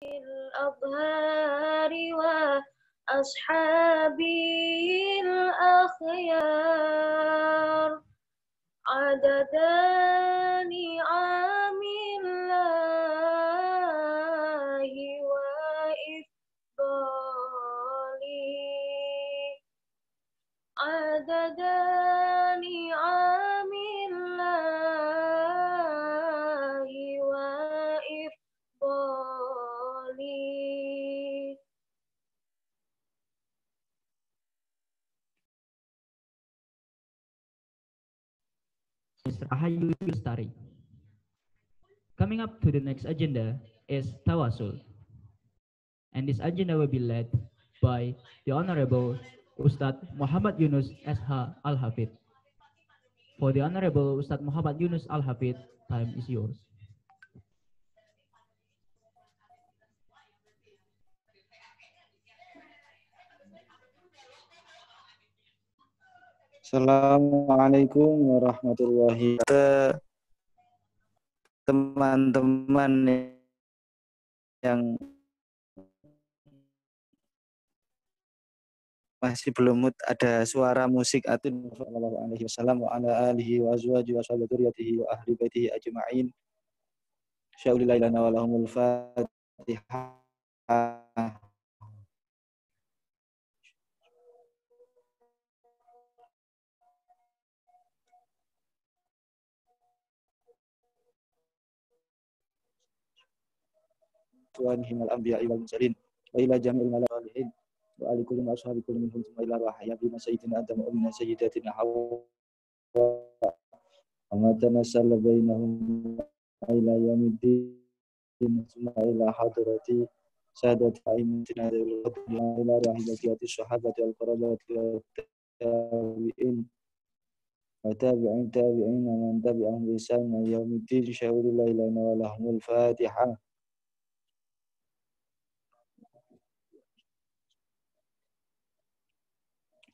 الأطهار وأصحابه الأخيار عدد نعم الله وإفضاله عدد نعم الله وإفضاله. Mr. Ahayu Yustari. Coming up to the next agenda is Tawasul. And this agenda will be led by the Honorable Ustadz Muhammad Yunus S.H. Al-Hafid. For the Honorable Ustadz Muhammad Yunus Al-Hafid, time is yours. Assalamualaikum warahmatullahi wabarakatuh. Teman-teman yang masih belum ada suara musik atun sallallahu alaihi wasallam wa ala alihi wa azwajihi wa sahbihi wa ahli baitihi ajma'in. Syaulillahi lana wa lahumul Fatihah. Tuhanihim al-anbiya'i wal mursalin wa ila jami'il malaikati wa ali kulli ashabi kulli minhum thumma ila rahya bina sayyidina adam wa minna sayyidatina hawa wa tanassal bainahum ila yaumiddin thumma ila hadrati sadat aimatina ila rahibati sahabati wal qarabati wa tabi'in wa tabi'in tabi'in man tabi'ahum bi ihsan ila yaumiddin syaulillahi lana wa lahumul Fatihah.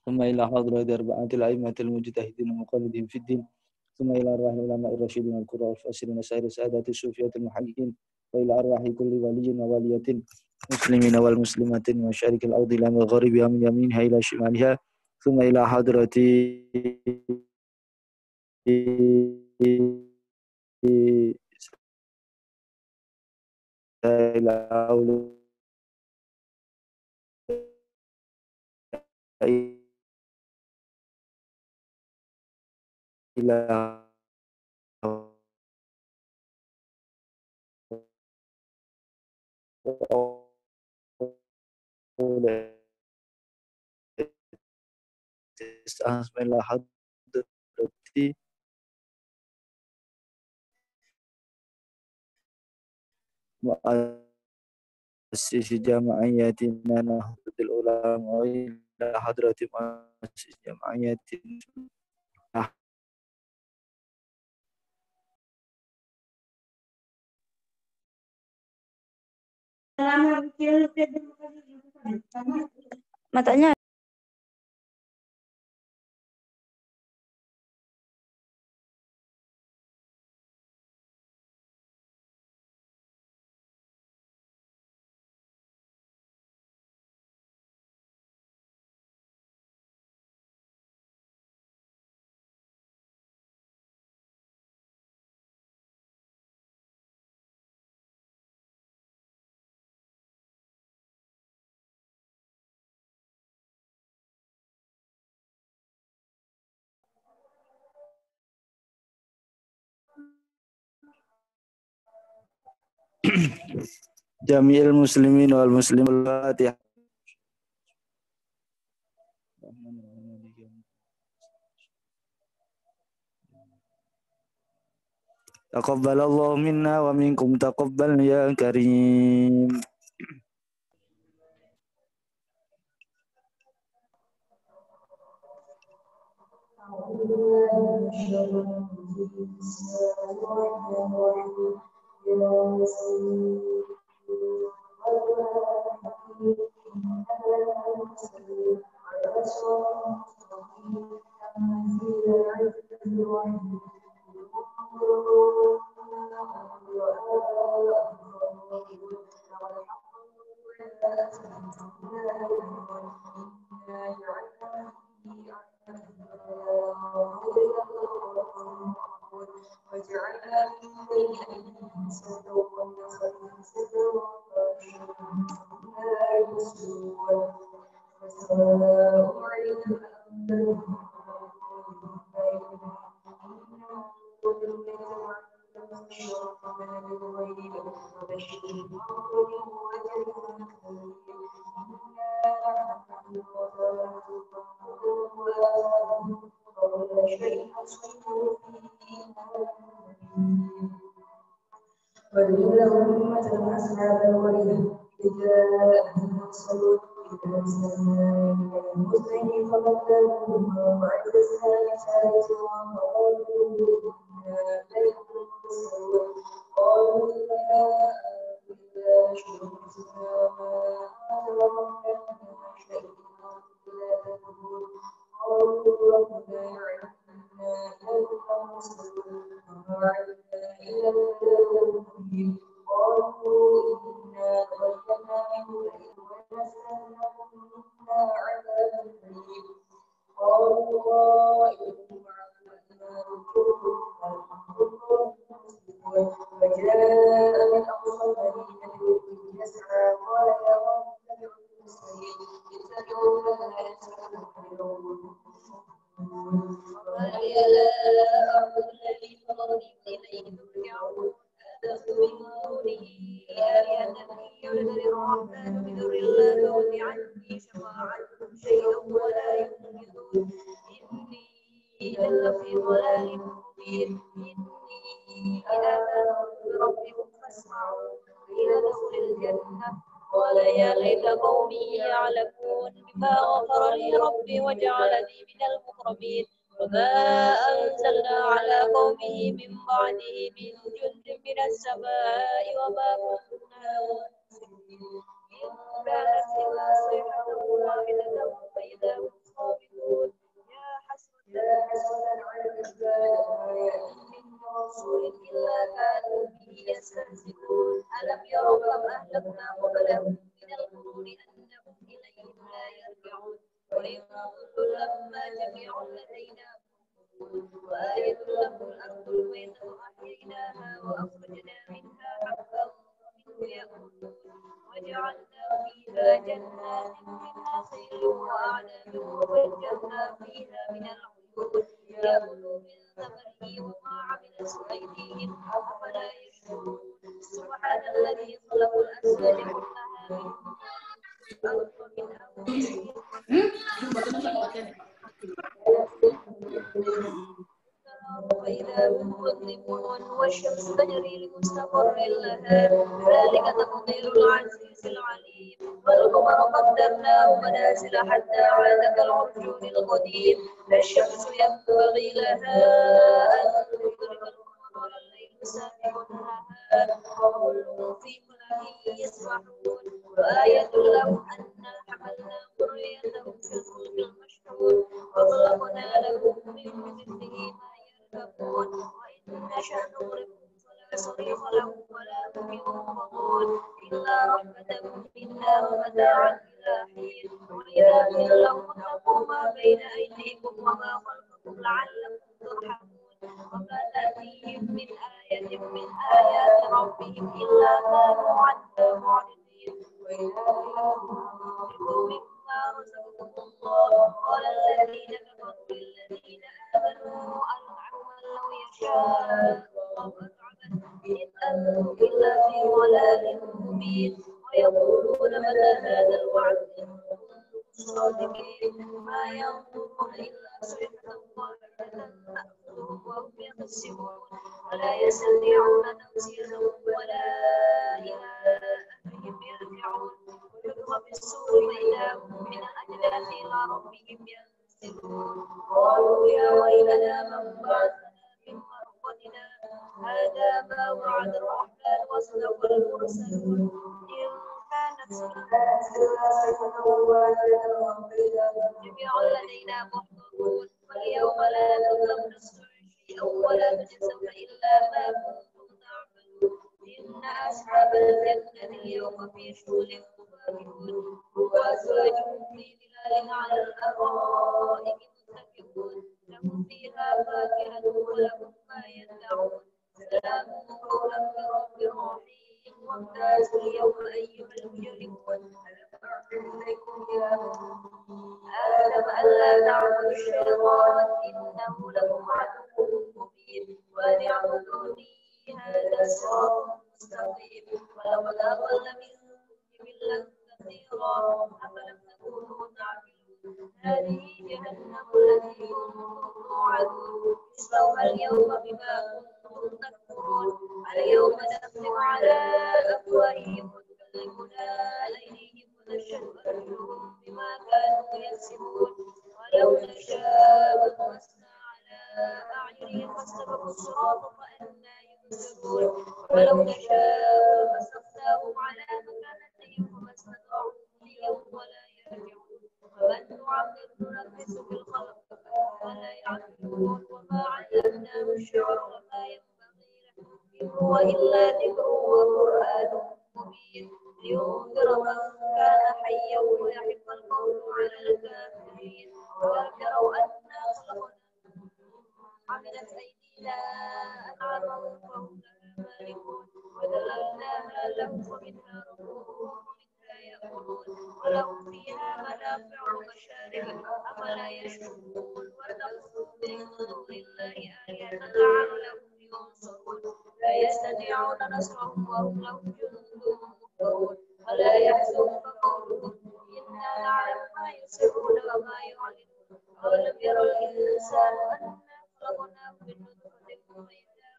ثم إلى حضرة أربعة الأئمة المجتهدين المقلدين في الدين ثم إلى أرواح العلماء الراشدين القراء الفاسرين سائر السادات الصوفية المحققين وإلى أرواح كل ولي وولية مسلمين والمسلمات وشارك الأرض إلى مغاربها من يمينها إلى شمالها ثم إلى حضرة إلى إلى إلى حضرتي مؤسس جمعيتنا نهضة العلماء إلى حضرة مؤسس جمعيتنا. Matanya Jami'il muslimin wal muslimat Fatihah. Taqabbalallahu minna wa minkum taqabbal ya karim. ولهم مثل أصحاب الوريد إذ جاءهم المرسلون إذا أرسلنا المرسلين فبدلوها وعند الثالث وقالوا إنا إليكم مرسلون قالوا لا إلا شركنا ما أنزل شيء إلا تكفرون قالوا ربنا يعلم إنا إليكم مرسلون وما علمنا إلا الكتاب قالوا إنا تبينا منهم ونستهلكم منا عذاب أليم قالوا طائركم معكم وجاء من أقصى المدينة يسعى قال يا قوم اتبعوا المرسلين اتبعوا ما يسعون وما لي لا أعبد الذي فطرني إليه ترجعون أتخذ من دونه آلهة يعبد الرحمن بضر لا تغني عني شفاعتهم شيئا ولا ينقذون إني إذا لفي ضلال مبين إني إذا آمنت بربكم فاسمعون قيل ادخل الجنة قال يا ليت قومي يعلمون بما غفر لي ربي وجعلني من المكرمين وما أنزلنا على قومه من بعده من جند من السماء وما كنا منزلين إن كانت إلا صيحة واحدة فإذا هم خامدون يا حسرة على العباد ما يأتيهم من رسول إلا كانوا به يستهزئون ألم يروا كم أهلكنا قبلهم من القرون أنهم إليهم لا يرجعون وإن كل لما جميع لدينا وآية لهم الأرض الميتة أحييناها وأخرجنا منها حبا ومنه يأكلون وجعلنا فيها جنات من نخيل وأعناب وفجرنا فيها من العيون ليأكلوا من ثمره وما عملته أيديهم أفلا يشكرون سبحان الذي خلق الأزواج كلها مما الأرض من أنفسهم وإذا هم مظلمون والشمس تجري لمستقر لها ذلك تقدير العزيز العليم والقمر قدرناه منازل حتى عاد كالعرجون القديم الشمس ينبغي لها أن تدرك القمر والليل سابق النهار وكل في فلك يسبحون وآية لهم أنا حملنا ذريتهم في الفلك المشحون وخلقنا لهم من مثله ما يركبون وإن نشأ نغرقهم فلا صريخ لهم ولا هم ينقذون إلا رحمة منا ومتاعا إلى حين وإذا قيل لهم اتقوا ما بين أيديكم وما خلفكم لعلكم ترحمون وما تأتيهم من آية من آيات ربهم إلا كانوا عنها معرضين وإذا قيل لهم أنفقوا مما رزقكم الله قال الذين كفروا للذين آمنوا أنعما لو يشاء الله أطعمه إن أنتم إلا في ضلال مبين ويقولون متى هذا الوعد إن كنتم صادقين ما ينظرون إلا صيحة واحدة تأخذهم وهم يخسرون ولا يستطيعون توصية ولا إلى أهلهم يرجعون ونفخ في الصور فإذا هم من الأجداث إلى ربهم ينسلون قالوا يا ويلنا من بعثنا من مرقدنا هذا ما وعد الرحمن وصدق المرسلون إن كانت صيحة واحدة جميع لدينا محضرون واليوم لا تظلم نفس شيئا ولا تجزون إلا ما كنتم تعملون إن أصحاب الجنة اليوم في شغل فاكهون وأزواجهم في ظلال على الأرائك متكئون لهم فيها فاكهة ولهم ما يدعون سلام قولا من رب رحيم وامتازوا اليوم أيها المجرمون ألم أعهد إليكم يا آدم ألا تعبدوا الشيطان إنه لكم عدو مبين وأن اعبدوني هذا صراط مستقيم ولقد أضل منكم جبلا كثيرا أفلم تكونوا تعقلون هذه جهنم التي كنتم توعدون اصلوها اليوم بما كنتم تكفرون اليوم نختم على أفواههم وتكلمنا أيديهم ونشهد أرجلهم بما كانوا يكسبون ولو نشاء لطمسنا على أعينهم فاستبقوا الصراط فأنى يبصرون ولو نشاء لمسخناهم على مكانتهم فما استطاعوا مضيا ولا يرجعون ومن نعمر ننكسه في الخلق فلا يعقلون وما علمناه الشعر وما ينبغي له إن هو إلا ذكر وقرآن مبين لينذر من كان حيا ويحق القول على الكافرين ولم يروا أنا خلقنا عملت أيدينا أنعاما فهم لها مالكون وذللناها لهم ومنها ركوبهم ومنها يأكلون ولهم فيها منافع ومشارب أفلا يشكرون واتخذوا من دون الله آلهة لعلهم ينصرون لا يستطيعون نصرهم وهم لهم جند مهتدون ولا يحزنك قولهم إنا نعلم ما يسرون وما يعلنون أولم يرى الإنسان أنا خلقناه من نطفة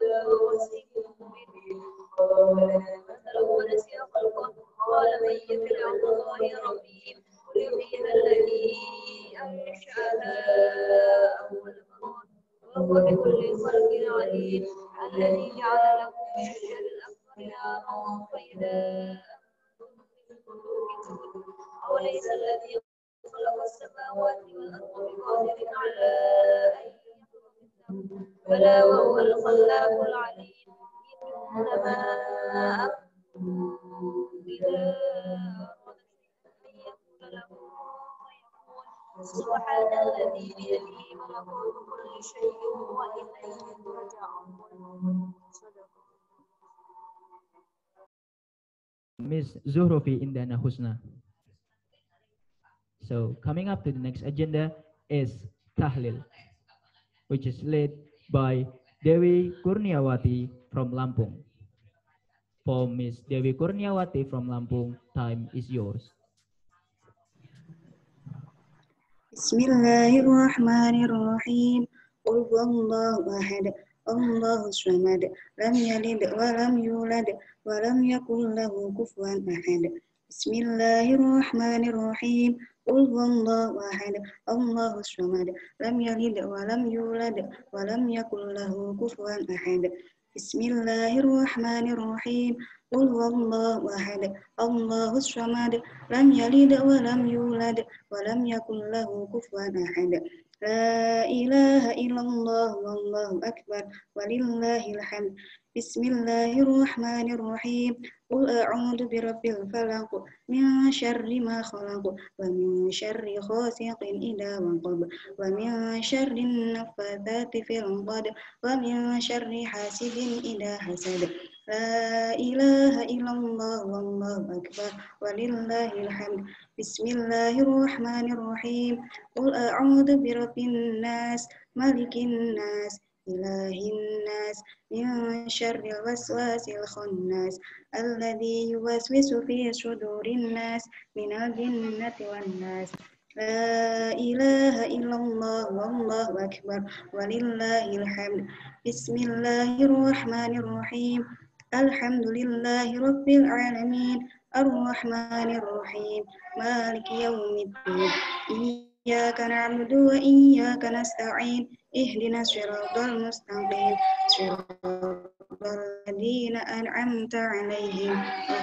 فإذا هو خصيم مبين مثلا ونسي خلقه قال من يحيي العظام وهي رميم قل يحييها الذي أنشأها أول مرة وهو بكل خلق عليم الذي جعل لكم من الشجر الأخضر نارا فإذا أوليس الذي خلق السماوات والأرض بقادر على أن يخلق مثلهم بلى وهو الخلاق العليم إنما أمره إذا أراد شيئا أن يقول له فيكون سبحان الذي بيده ملكوت كل شيء وإليه ترجعون. Ms. Zuhrofi Indana Husna. So coming up to the next agenda is Tahlil, which is led by Dewi Kurniawati from Lampung. For Ms. Dewi Kurniawati from Lampung, time is yours. Bismillahirrahmanirrahim. Qul huwallahu ahad. Allahu samad. Lam yalid wa lam yulad wa lam yakul lahu kufuwan ahad. Bismillahirrahmanirrahim. Qul huwallahu ahad. Allahu samad. Lam yalid wa lam yulad wa lam yakul lahu kufuwan ahad. Bismillahirrahmanirrahim. Qul huwallahu ahad. Allahu samad. Lam yalid wa lam yulad wa lam yakul lahu kufuwan ahad. La ilaha illallah wallahu akbar walillahil hamd. Bismillahirrahmanirrahim. Qul a'udzu birabbil falaq min syarri ma khalaq wa min syarri ghasiqin idza waqab wa min syarri naffatsati fil 'uqad wa min syarri hasidin idza hasad. La ilaha illallah wallahu akbar walillahil hamd. Bismillahirrahmanirrahim. Qul a'udzu birabbin nas malikin nas ilahin nas min syarril waswasil khannas alladzi yuwaswisu fi sudurin nas minal jinnati wan nas. La ilaha illallah wallahu akbar walillahil hamd. Bismillahirrahmanirrahim. Alhamdulillahi rabbil alamin. Ar-Rahmanir-Rahim. Maliki yaumiddin. Iyyaka na'budu wa iyyaka nasta'in. Ihdinas siratal mustaqim. Siratal ladzina an'amta 'alaihim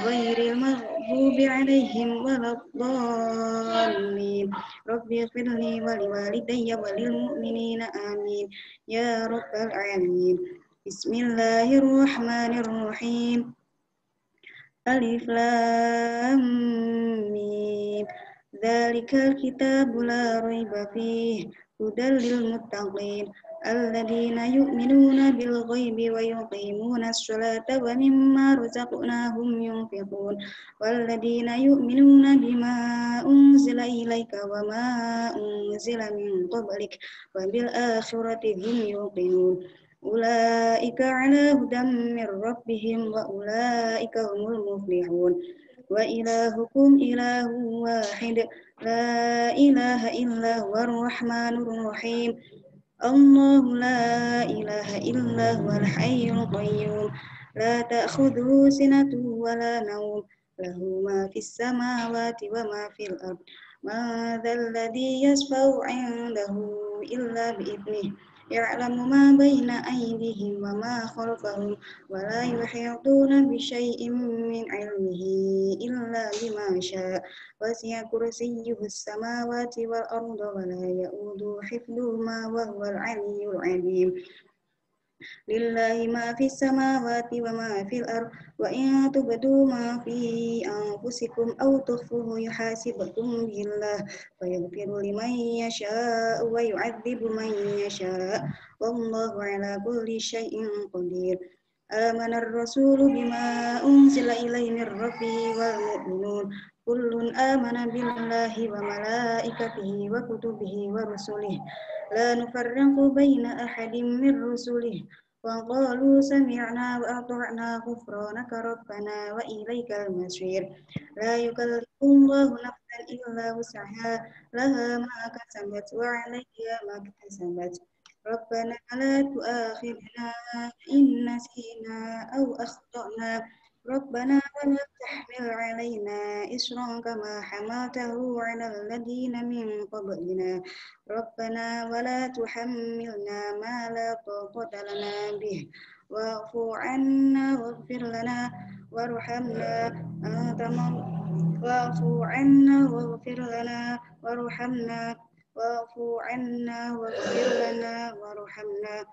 ghairil maghdubi 'alaihim waladdallin. Rabbi ighfirli wa liwalidayya wa lil mu'minina amin. Ya rabbal alamin. Bismillahirrahmanirrahim. Alif lam ذلك الكتاب لا ريب فيه هدى للمتقين الذين يؤمنون بالغيب ويقيمون الصلاة ومما رزقناهم ينفقون والذين يؤمنون بما أنزل إليك وما أنزل من قبلك وبالآخرة هم يوقنون أولئك على هدى من ربهم وأولئك هم المفلحون وإلهكم إله واحد لا إله إلا هو الرحمن الرحيم الله لا إله إلا هو الحي القيوم لا تأخذه سنة ولا نوم له ما في السماوات وما في الأرض ما ذا الذي يشفع عنده إلا بإذنه يعلم ما بين أيديهم وما خلفهم ولا يحيطون بشيء من علمه إلا بما شاء وسع كرسيه السماوات والأرض ولا يؤود حفظهما وهو العلي العظيم لله ما في السماوات وما في الأرض وإن تبدوا ما في أنفسكم أو تخفوه يحاسبكم به الله فيغفر لمن يشاء ويعذب من يشاء والله على كل شيء قدير آمن الرسول بما أنزل إليه من ربه والمؤمنون كل آمن بالله وملائكته وكتبه ورسله لا نفرق بين أحد من رسله وقالوا سمعنا وأطعنا غفرانك ربنا وإليك المصير لا يكلف الله نفسا إلا وسعها لها ما كسبت وعليها ما اكتسبت ربنا لا تؤاخذنا إن نسينا أو أخطأنا ربنا ولا تحمل علينا إصرا كما حملته على الذين من قبلنا ربنا ولا تحملنا ما لا طاقة لنا به واعف عنا واغفر لنا وارحمنا أنت واعف عنا واغفر لنا وارحمنا واعف عنا واغفر لنا وارحمنا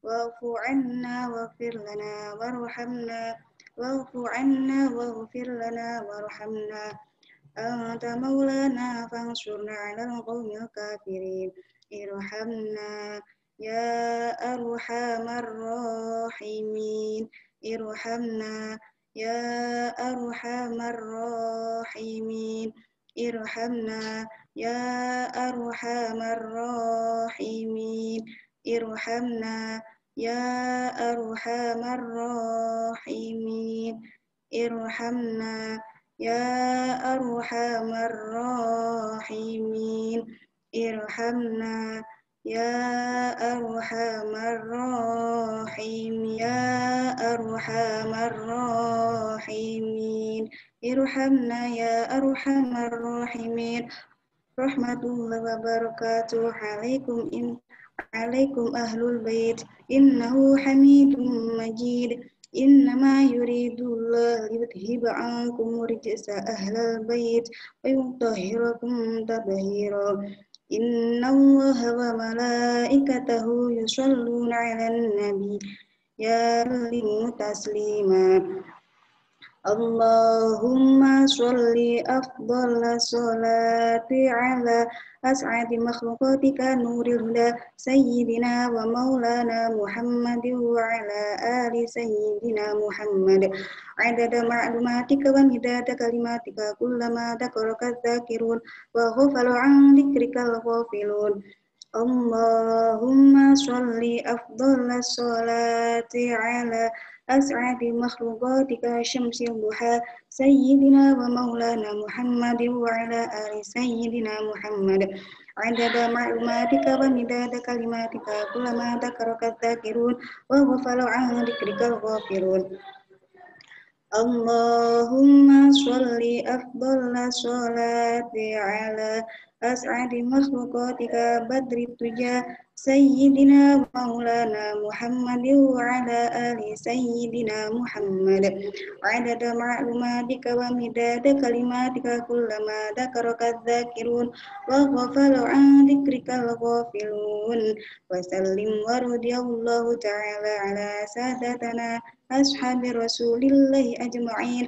واعف عنا واغفر لنا وارحمنا واعف عنا واغفر لنا وارحمنا أنت مولانا فانصرنا على القوم الكافرين ارحمنا يا أرحم الراحمين ارحمنا يا أرحم الراحمين ارحمنا يا أرحم الراحمين ارحمنا يا أرحم الراحمين ارحمنا يا أرحم الراحمين ارحمنا يا أرحم الراحمين يا أرحم الراحمين ارحمنا يا أرحم الراحمين رحمة الله وبركاته عليكم أهل البيت إنه حميد مجيد إنما يريد الله ليذهب عنكم رجس أهل البيت ويطهركم تطهيرا إن الله وملائكته يصلون على النبي يا سلموا تسليما اللهم صل أفضل الصلاة على أسعد مخلوقاتك نور الهدى سيدنا ومولانا محمد وعلى آل سيدنا محمد عدد معلوماتك ومداد كلماتك كلما ذكرك الذاكرون وغفل عن ذكرك الغافلون اللهم صل أفضل الصلاة على أسعد مخلوقاتك شمس الضحى سيدنا ومولانا محمد وعلى آل سيدنا محمد عدد معلوماتك ومداد كلماتك كلما ذكرك الذاكرون وغفل عن ذكرك الغافلون اللهم صل أفضل الصلاة على أسعد مخلوقاتك بدر الدجى سيدنا مولانا محمد وعلى آل سيدنا محمد عدد معلوماتك ومداد كلماتك كلما ذكرك الذاكرون وغفل عن ذكرك الغافلون وسلم ورضي الله تعالى على سادتنا أصحاب رسول الله أجمعين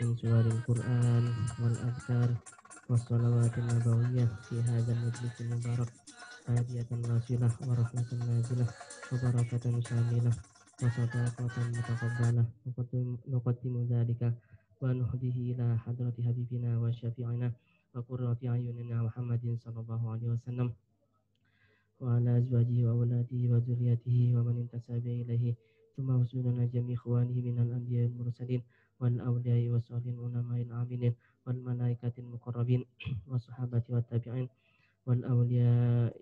من سور القرآن والأذكار والصلوات النبوية في هذا المجلس المبارك هادية واصلة ورحمة نازلة وبركة شاملة وصداقة متقبلة نقدم ذلك ونهديه إلى حضرة حبيبنا وشفيعنا وقرة أعيننا محمد صلى الله عليه وسلم وعلى أزواجه وأولاده وذريته ومن انتسب إليه ثم وصولنا جميع إخوانه من الأنبياء والمرسلين والأولياء والصالحين والعلماء العاملين والملائكة المقربين والصحابة والتابعين والأولياء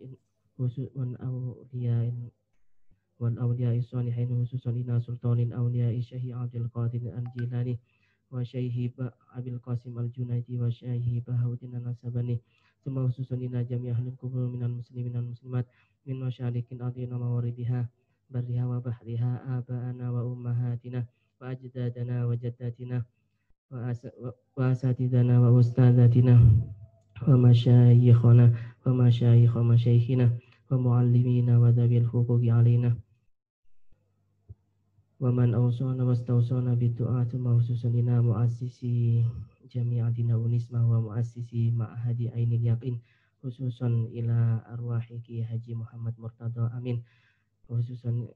والأولياء الصالحين خصوصا إلى سلطان الأولياء الشيخ عبد القادر الجيلاني وشيخ أبي القاسم الجنيدي وشيخ بهاء-الدين النسباني ثم خصوصا إلى جميع أهل القبور من المسلمين والمسلمات من مشارق الأرض ومواردها برها وبحرها آباءنا وأمهاتنا وأجدادنا وجداتنا وأساتذتنا وأستاذاتنا ومشايخنا ومشايخ مشايخنا ومعلمينا وذوي الحقوق علينا ومن أوصانا واستوصانا بالدعاء ثم خصوصا إلى مؤسسي جميع دين ونسمة ومؤسسي معهد عين اليقين خصوصا إلى أرواح كي حجي محمد مرتضى أمين خصوصا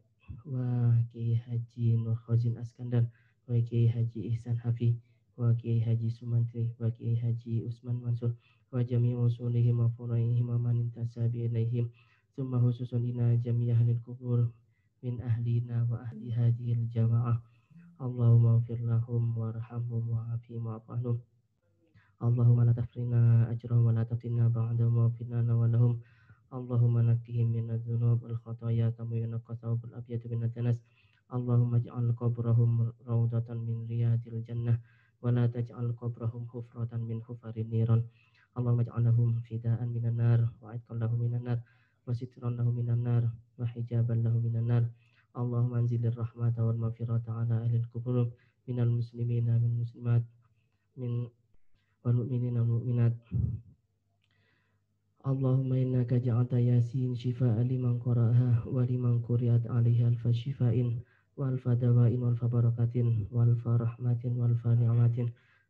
وكي حجي نور خازن أسكندر وكي حجي إحسان حفي وكي حجي سمantri وكي حجي عثمان منصور وجميع وصولهم وفرائهم ومن انتسب إليهم ثم خصوصا إلى جميع أهل القبور من أهلنا وأهل هذه الجماعة اللهم اغفر لهم وارحمهم وعافهم واعف عنهم اللهم لا تحرمنا أجرهم ولا تفتنا بعدهم واغفر لنا ولهم اللهم نقهم من الذنوب والخطايا كما ينقى الثوب الأبيض من الدنس اللهم اجعل قبرهم روضة من رياض الجنة ولا تجعل قبرهم حفرة من حفر النيران اللهم اجعلهم فداء من النار وعتقا لهم من النار وسترا له من النار وحجابا له من النار اللهم انزل الرحمة والمغفرة على أهل القبور من المسلمين والمسلمات من والمؤمنين والمؤمنات اللهم إنك جعلت ياسين شفاء لمن قرأها ولمن قرأت عليها ألف شفاء وألف دواء وألف بركة وألف رحمة وألف نعمة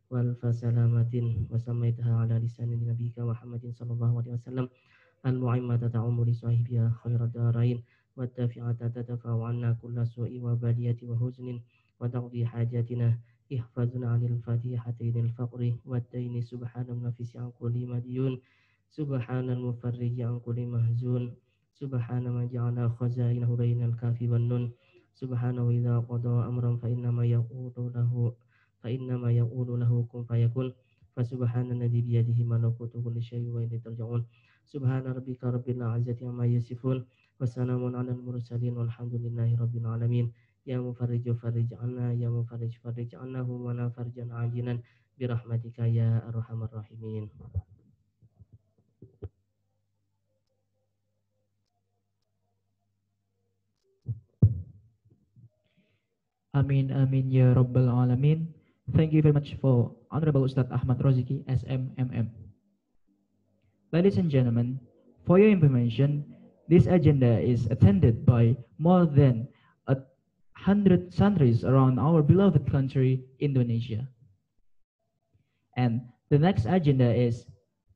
وألف سلامة وسميتها على لسان نبيك محمد صلى الله عليه وسلم المعمة تعم لصاحبها خير الدارين والدافعة تدفع عنا كل سوء وبلية وحزن وتقضي حاجاتنا احفظنا عن الفاتحتين الفقر والدين سبحان المنفس عن كل مديون سبحان المفرج عن كل محزون سبحان من جعل خزائنه بين الكاف والنون سبحانه إذا قضى أمرا فإنما يقول له كن فيكون فسبحان الذي بيده ملكوت كل شيء وإليه ترجعون سبحان ربك رب العزة عما يصفون وسلام على المرسلين والحمد لله رب العالمين يا مفرج فرج عنا يا مفرج فرج عنا ولا فرجا عاجلا برحمتك يا أرحم الراحمين. Amin, amin, ya Rabbal Alamin. Thank you very much for Honorable Ustadz Ahmad Roziki, SMMM. Ladies and gentlemen, for your information, this agenda is attended by more than 100 santaris around our beloved country, Indonesia. And the next agenda is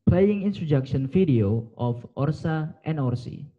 playing introduction video of Orsa and Orsi.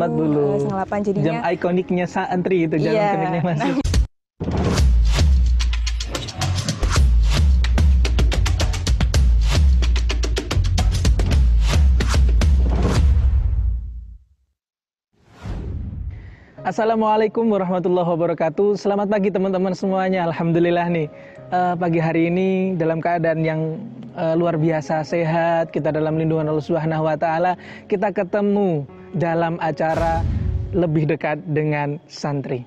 dulu. 8 jadinya. Jam ikoniknya santri itu, jam ikoniknya masuk. Assalamualaikum warahmatullahi wabarakatuh. Selamat pagi teman-teman semuanya. Alhamdulillah nih pagi hari ini dalam keadaan yang luar biasa sehat. Kita dalam lindungan Allah Subhanahu wa taala. Kita ketemu dalam acara lebih dekat dengan santri.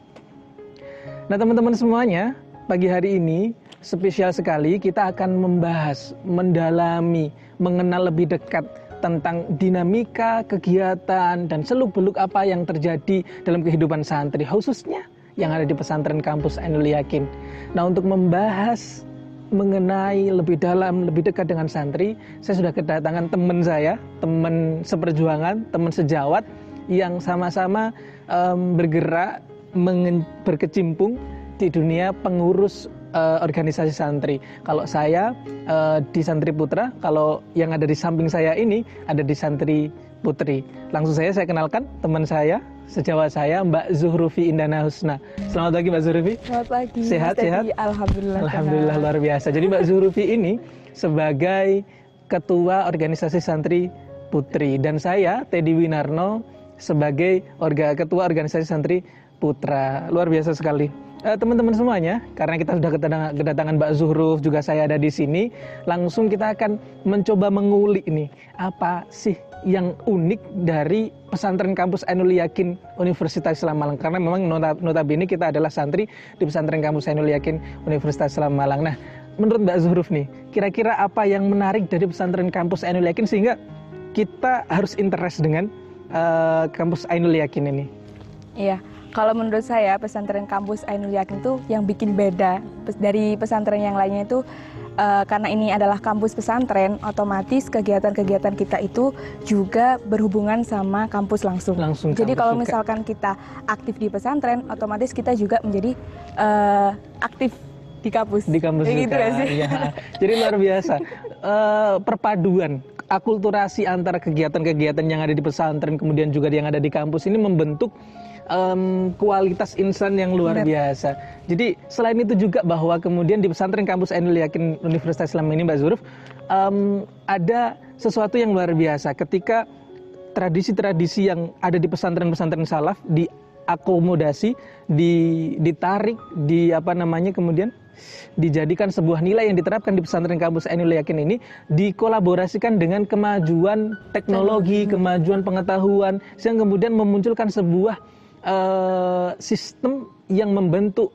Nah, teman-teman semuanya, pagi hari ini spesial sekali kita akan membahas, mendalami, mengenal lebih dekat tentang dinamika, kegiatan, dan seluk-beluk apa yang terjadi dalam kehidupan santri, khususnya yang ada di pesantren kampus Ainul Yakin. Nah, untuk membahas mengenai lebih dalam, lebih dekat dengan santri, saya sudah kedatangan teman saya, teman seperjuangan, teman sejawat, yang sama-sama bergerak, berkecimpung di dunia pengurus organisasi santri. Kalau saya di Santri Putra, kalau yang ada di samping saya ini ada di Santri Putri. Langsung saya kenalkan teman saya, sejawat saya, Mbak Zuhrufi Indana Husna. Selamat pagi Mbak Zuhrufi. Selamat pagi. Sehat? Alhamdulillah. Alhamdulillah, luar biasa. Jadi Mbak Zuhrufi ini sebagai Ketua Organisasi Santri Putri, dan saya Teddy Winarno sebagai Ketua Organisasi Santri Putra. Luar biasa sekali. Teman-teman semuanya, karena kita sudah kedatangan Mbak Zuhruf, juga saya ada di sini, langsung kita akan mencoba mengulik nih, apa sih yang unik dari pesantren kampus Ainul Yakin Universitas Islam Malang. Karena memang notabene kita adalah santri di pesantren kampus Ainul Yakin Universitas Islam Malang. Nah, menurut Mbak Zuhruf nih, kira-kira apa yang menarik dari pesantren kampus Ainul Yakin sehingga kita harus interest dengan kampus Ainul Yakin ini? Iya. Kalau menurut saya pesantren kampus Ainul Yakin itu yang bikin beda dari pesantren yang lainnya itu karena ini adalah kampus pesantren, otomatis kegiatan-kegiatan kita itu juga berhubungan sama kampus langsung. Jadi kalau misalkan kita aktif di pesantren, otomatis kita juga menjadi aktif di kampus. Di kampus juga. Gitu ya. Jadi luar biasa. Perpaduan akulturasi antara kegiatan-kegiatan yang ada di pesantren kemudian juga yang ada di kampus ini membentuk kualitas insan yang luar biasa. Jadi selain itu juga bahwa kemudian di pesantren kampus Ainul Yakin Universitas Islam ini Mbak Zuhruf ada sesuatu yang luar biasa ketika tradisi-tradisi yang ada di pesantren-pesantren salaf diakomodasi, ditarik, kemudian dijadikan sebuah nilai yang diterapkan di pesantren kampus Ainul Yakin ini, dikolaborasikan dengan kemajuan teknologi, kemajuan pengetahuan, sehingga kemudian memunculkan sebuah sistem yang membentuk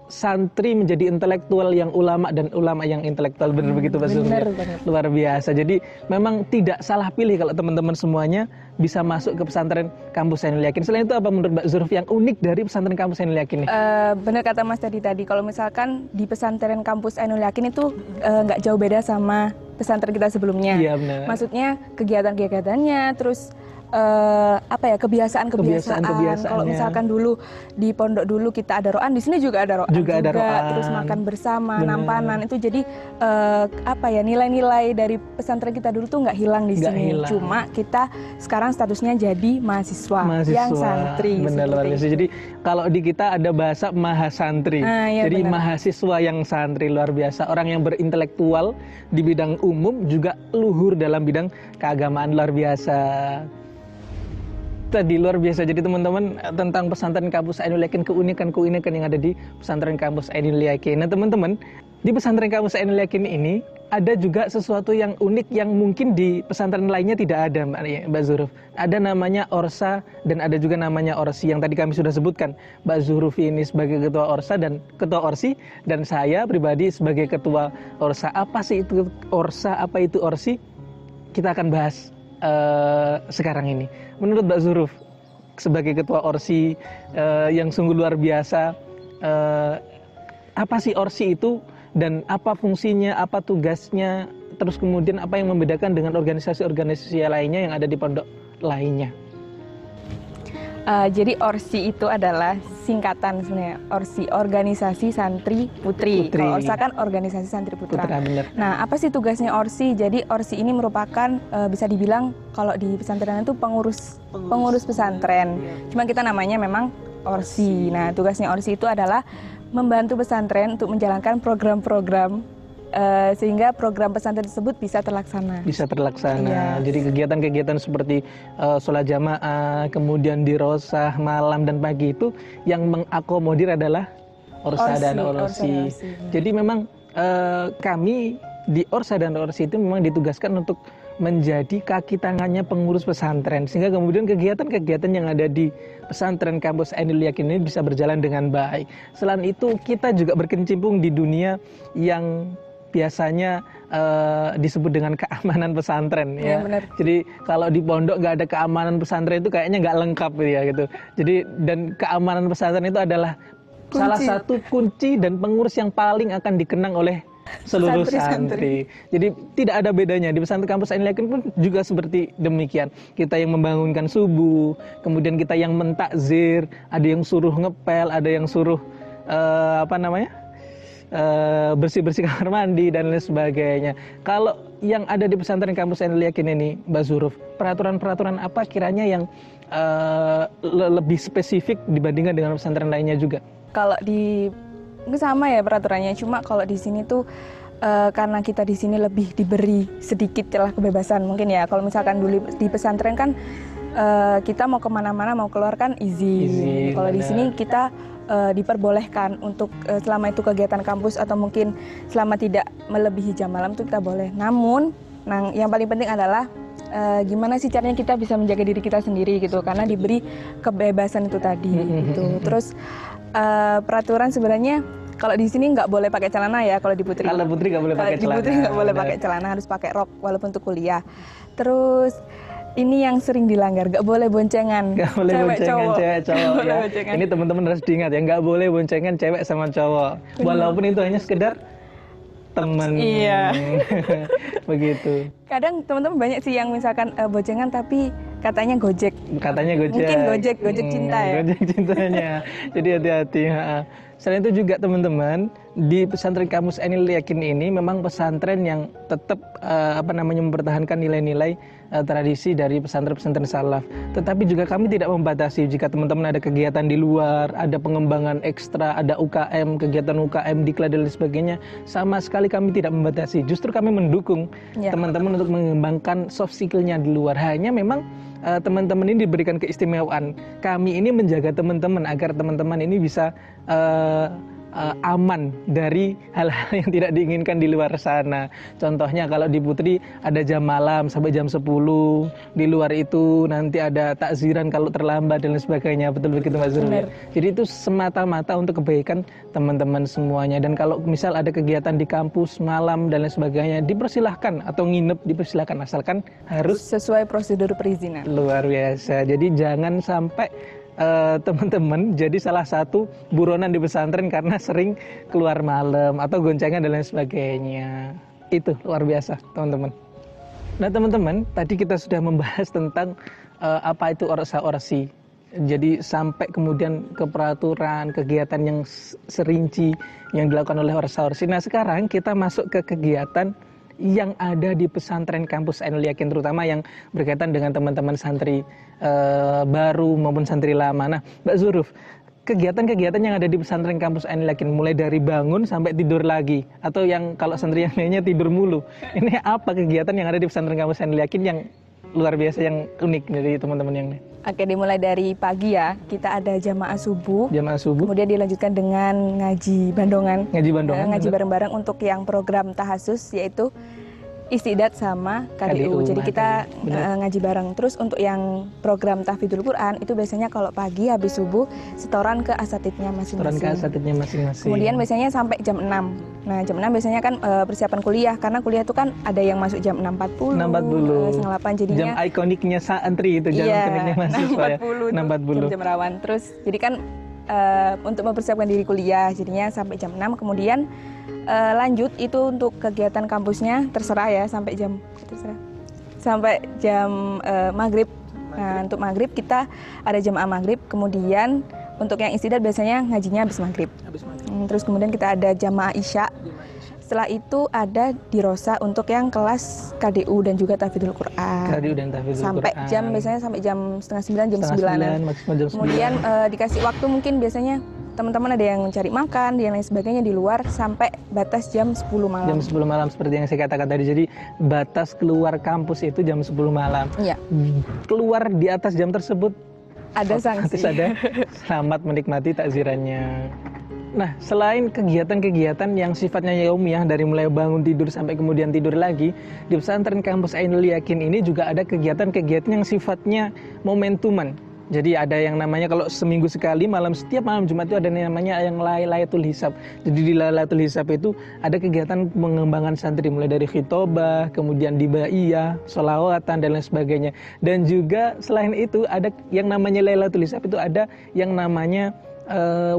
santri menjadi intelektual yang ulama dan ulama yang intelektual. Benar begitu Pak Zuhri? Luar biasa. Jadi memang tidak salah pilih kalau teman-teman semuanya bisa masuk ke pesantren kampus Ainul Yakin. Selain itu apa menurut Mbak Zuhri yang unik dari pesantren kampus Ainul Yakin ini? Benar kata Mas tadi, kalau misalkan di pesantren kampus Ainul Yakin itu nggak jauh beda sama pesantren kita sebelumnya. Iya, benar. Maksudnya kegiatan-kegiatannya, terus kebiasaan. Kalau misalkan dulu di pondok dulu kita ada roan, di sini juga ada roan. Terus makan bersama, nampanan, itu jadi nilai-nilai dari pesantren kita dulu tuh nggak hilang di sini. Cuma kita sekarang statusnya jadi mahasiswa yang santri. Benar, luar biasa. Jadi kalau di kita ada bahasa mahasantri. Jadi mahasiswa yang santri, luar biasa. Orang yang berintelektual di bidang umum juga luhur dalam bidang keagamaan, luar biasa. Tadi luar biasa. Jadi teman-teman, tentang pesantren kampus Ainul Yakin, keunikan yang ada di pesantren kampus Ainul Yakin. Nah teman-teman, di pesantren kampus Ainul Yakin ini ada juga sesuatu yang unik yang mungkin di pesantren lainnya tidak ada, Mbak Zuhruf. Ada namanya Orsa dan ada juga namanya Orsi yang tadi kami sudah sebutkan. Mbak Zuhruf ini sebagai ketua Orsa dan ketua Orsi, dan saya pribadi sebagai ketua Orsa. Apa sih itu Orsa? Apa itu Orsi? Kita akan bahas sekarang ini. Menurut Mbak Zuhruf sebagai ketua Orsi yang sungguh luar biasa, apa sih Orsi itu dan apa fungsinya, apa tugasnya, terus kemudian apa yang membedakan dengan organisasi-organisasi lainnya yang ada di pondok lainnya? Jadi ORSI itu adalah singkatan sebenarnya, ORSI, Organisasi Santri Putri. Kalau ORSA kan Organisasi Santri Putra. Bener. Nah, apa sih tugasnya ORSI? Jadi ORSI ini merupakan bisa dibilang kalau di pesantren itu pengurus pesantren. Cuma kita namanya memang ORSI. Nah, tugasnya ORSI itu adalah membantu pesantren untuk menjalankan program-program sehingga program pesantren tersebut bisa terlaksana. Iya. Jadi kegiatan-kegiatan seperti sholat jamaah, kemudian di rosah, malam dan pagi itu yang mengakomodir adalah ORSA dan ORSI. Jadi memang kami di ORSA dan ORSI itu memang ditugaskan untuk menjadi kaki tangannya pengurus pesantren, sehingga kemudian kegiatan-kegiatan yang ada di pesantren kampus Ainul Yakin ini bisa berjalan dengan baik. Selain itu kita juga berkecimpung di dunia yang biasanya disebut dengan keamanan pesantren, ya. Benar. Jadi kalau di pondok nggak ada keamanan pesantren itu kayaknya nggak lengkap ya gitu. Jadi dan keamanan pesantren itu adalah salah satu kunci dan pengurus yang paling akan dikenang oleh seluruh santri. Jadi tidak ada bedanya di pesantren kampus Ainul Yakin pun juga seperti demikian. Kita yang membangunkan subuh, kemudian kita yang mentakzir, ada yang suruh ngepel, ada yang suruh bersih-bersih kamar mandi dan lain sebagainya. Kalau yang ada di pesantren kampus Ainul Yakin ini, Mbak Zuruf, peraturan-peraturan apa kiranya yang lebih spesifik dibandingkan dengan pesantren lainnya juga? Kalau di sama ya peraturannya, cuma kalau di sini tuh karena kita di sini lebih diberi sedikit celah kebebasan mungkin ya. Kalau misalkan dulu di pesantren kan kita mau kemana-mana mau keluar kan izin. Kalau di sini kita diperbolehkan untuk selama itu kegiatan kampus atau mungkin selama tidak melebihi jam malam itu kita boleh. Namun, yang paling penting adalah gimana sih caranya kita bisa menjaga diri kita sendiri gitu, karena diberi kebebasan itu tadi gitu. Terus peraturan sebenarnya kalau di sini nggak boleh pakai celana ya kalau di Putri. Kalau Putri nggak boleh pakai celana. Di Putri nggak boleh pakai celana, harus pakai rok walaupun untuk kuliah. Terus ini yang sering dilanggar, nggak boleh boncengan. Nggak boleh boncengan cewek cowok ya. Boncengan. Ini teman-teman harus diingat ya, nggak boleh boncengan cewek sama cowok. Walaupun itu hanya sekedar teman. Iya. Begitu. Kadang teman-teman banyak sih yang misalkan boncengan tapi katanya gojek. Mungkin gojek cinta ya. Gojek cintanya. Jadi hati-hati. Selain itu juga teman-teman, di pesantren kampus Ainul Yakin ini memang pesantren yang tetap mempertahankan nilai-nilai tradisi dari pesantren-pesantren salaf. Tetapi juga kami tidak membatasi jika teman-teman ada kegiatan di luar, ada pengembangan ekstra, ada UKM, kegiatan UKM, diklat dan lain sebagainya, sama sekali kami tidak membatasi. Justru kami mendukung teman-teman untuk mengembangkan soft skill-nya di luar. Hanya memang teman-teman ini diberikan keistimewaan. Kami ini menjaga teman-teman agar teman-teman ini bisa aman dari hal-hal yang tidak diinginkan di luar sana. Contohnya kalau di Putri ada jam malam sampai jam 10, di luar itu nanti ada takziran kalau terlambat dan lain sebagainya. Betul begitu Mbak Zul? Jadi itu semata-mata untuk kebaikan teman-teman semuanya. Dan kalau misal ada kegiatan di kampus malam dan lain sebagainya, dipersilahkan atau nginep dipersilahkan, asalkan harus sesuai prosedur perizinan. Luar biasa. Jadi jangan sampai teman-teman jadi salah satu buronan di pesantren karena sering keluar malam atau goncengan dan lain sebagainya. Itu luar biasa teman-teman. Nah teman-teman, tadi kita sudah membahas tentang apa itu ORSA-ORSI. Jadi sampai kemudian ke peraturan, kegiatan yang serinci yang dilakukan oleh ORSA-ORSI. Nah sekarang kita masuk ke kegiatan yang ada di pesantren kampus Ainul Yakin, terutama yang berkaitan dengan teman-teman santri baru maupun santri lama. Nah, Mbak Zuruf, kegiatan-kegiatan yang ada di pesantren kampus Ainul Yakin, mulai dari bangun sampai tidur lagi, atau yang kalau santri yang lainnya tidur mulu, ini apa kegiatan yang ada di pesantren kampus Ainul Yakin yang luar biasa, yang unik dari teman-teman yang lain? Oke, dimulai dari pagi ya, kita ada jamaah subuh. Kemudian dilanjutkan dengan ngaji bandongan. Ngaji bareng-bareng untuk yang program tahasus, yaitu Istiqdat sama KDU. Jadi kita ngaji bareng. Terus untuk yang program tahfidzul Quran itu biasanya kalau pagi habis subuh setoran ke asatidnya masing-masing. Kemudian biasanya sampai jam 6. Nah, jam 6 biasanya kan persiapan kuliah, karena kuliah itu kan ada yang masuk jam 6.40, setengah 8 jadinya. Jam ikoniknya santri itu, jam ikoniknya mahasiswa ya. 6.40. Jam rawan. Terus jadi kan untuk mempersiapkan diri kuliah jadinya sampai jam 6, kemudian lanjut itu untuk kegiatan kampusnya terserah ya sampai jam maghrib Nah, untuk maghrib kita ada jamaah maghrib, kemudian untuk yang istidad biasanya ngajinya habis maghrib. Terus kemudian kita ada jamaah isya. Setelah itu ada dirosa untuk yang kelas KDU dan juga tahfidzul Quran. KDU dan tahfidzul sampai Quran. jam biasanya sampai jam setengah 9, jam 9. Maksimal jam 9. Kemudian dikasih waktu mungkin biasanya teman-teman ada yang cari makan, dan lain sebagainya di luar sampai batas jam 10 malam. Jam 10 malam seperti yang saya katakan tadi. Jadi batas keluar kampus itu jam 10 malam. Iya. Keluar di atas jam tersebut Ada sanksi. ada selamat menikmati takzirannya. Nah, selain kegiatan-kegiatan yang sifatnya yaumiyah dari mulai bangun tidur sampai kemudian tidur lagi, di pesantren kampus Ainul Yakin ini juga ada kegiatan-kegiatan yang sifatnya momentuman. Jadi ada yang namanya kalau seminggu sekali setiap malam Jumat itu ada yang namanya yang Lailatul Hisab. Jadi di Lailatul Hisab itu ada kegiatan pengembangan santri mulai dari khitobah, kemudian dibaiyah, sholawatan dan lain sebagainya. Dan juga selain itu ada yang namanya Lailatul Hisab itu ada yang namanya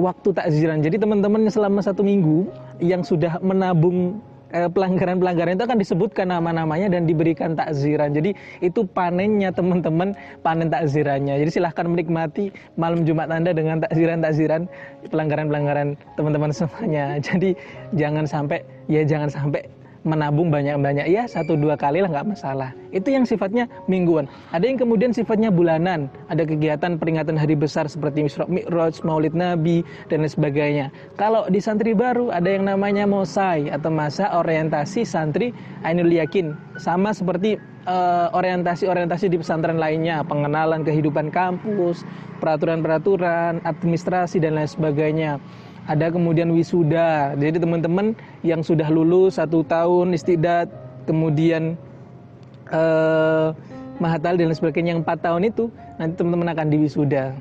waktu takziran. Jadi teman-teman selama 1 minggu yang sudah menabung pelanggaran-pelanggaran itu akan disebutkan nama-namanya dan diberikan takziran. Jadi itu panennya teman-teman, panen takzirannya. Jadi silahkan menikmati malam Jumat Anda dengan takziran-takziran pelanggaran-pelanggaran teman-teman semuanya. Jadi jangan sampai menabung banyak-banyak, ya 1-2 kali lah nggak masalah. Itu yang sifatnya mingguan. Ada yang kemudian sifatnya bulanan, ada kegiatan peringatan hari besar seperti Isra Mi'raj, Maulid Nabi dan lain sebagainya. Kalau di santri baru ada yang namanya MOSAI atau masa orientasi santri Ainul Yakin, sama seperti orientasi-orientasi di pesantren lainnya, pengenalan kehidupan kampus, peraturan-peraturan, administrasi dan lain sebagainya. Ada kemudian wisuda, jadi teman-teman yang sudah lulus 1 tahun istidad, kemudian mahatal dan lain sebagainya yang 4 tahun itu, nanti teman-teman akan diwisuda.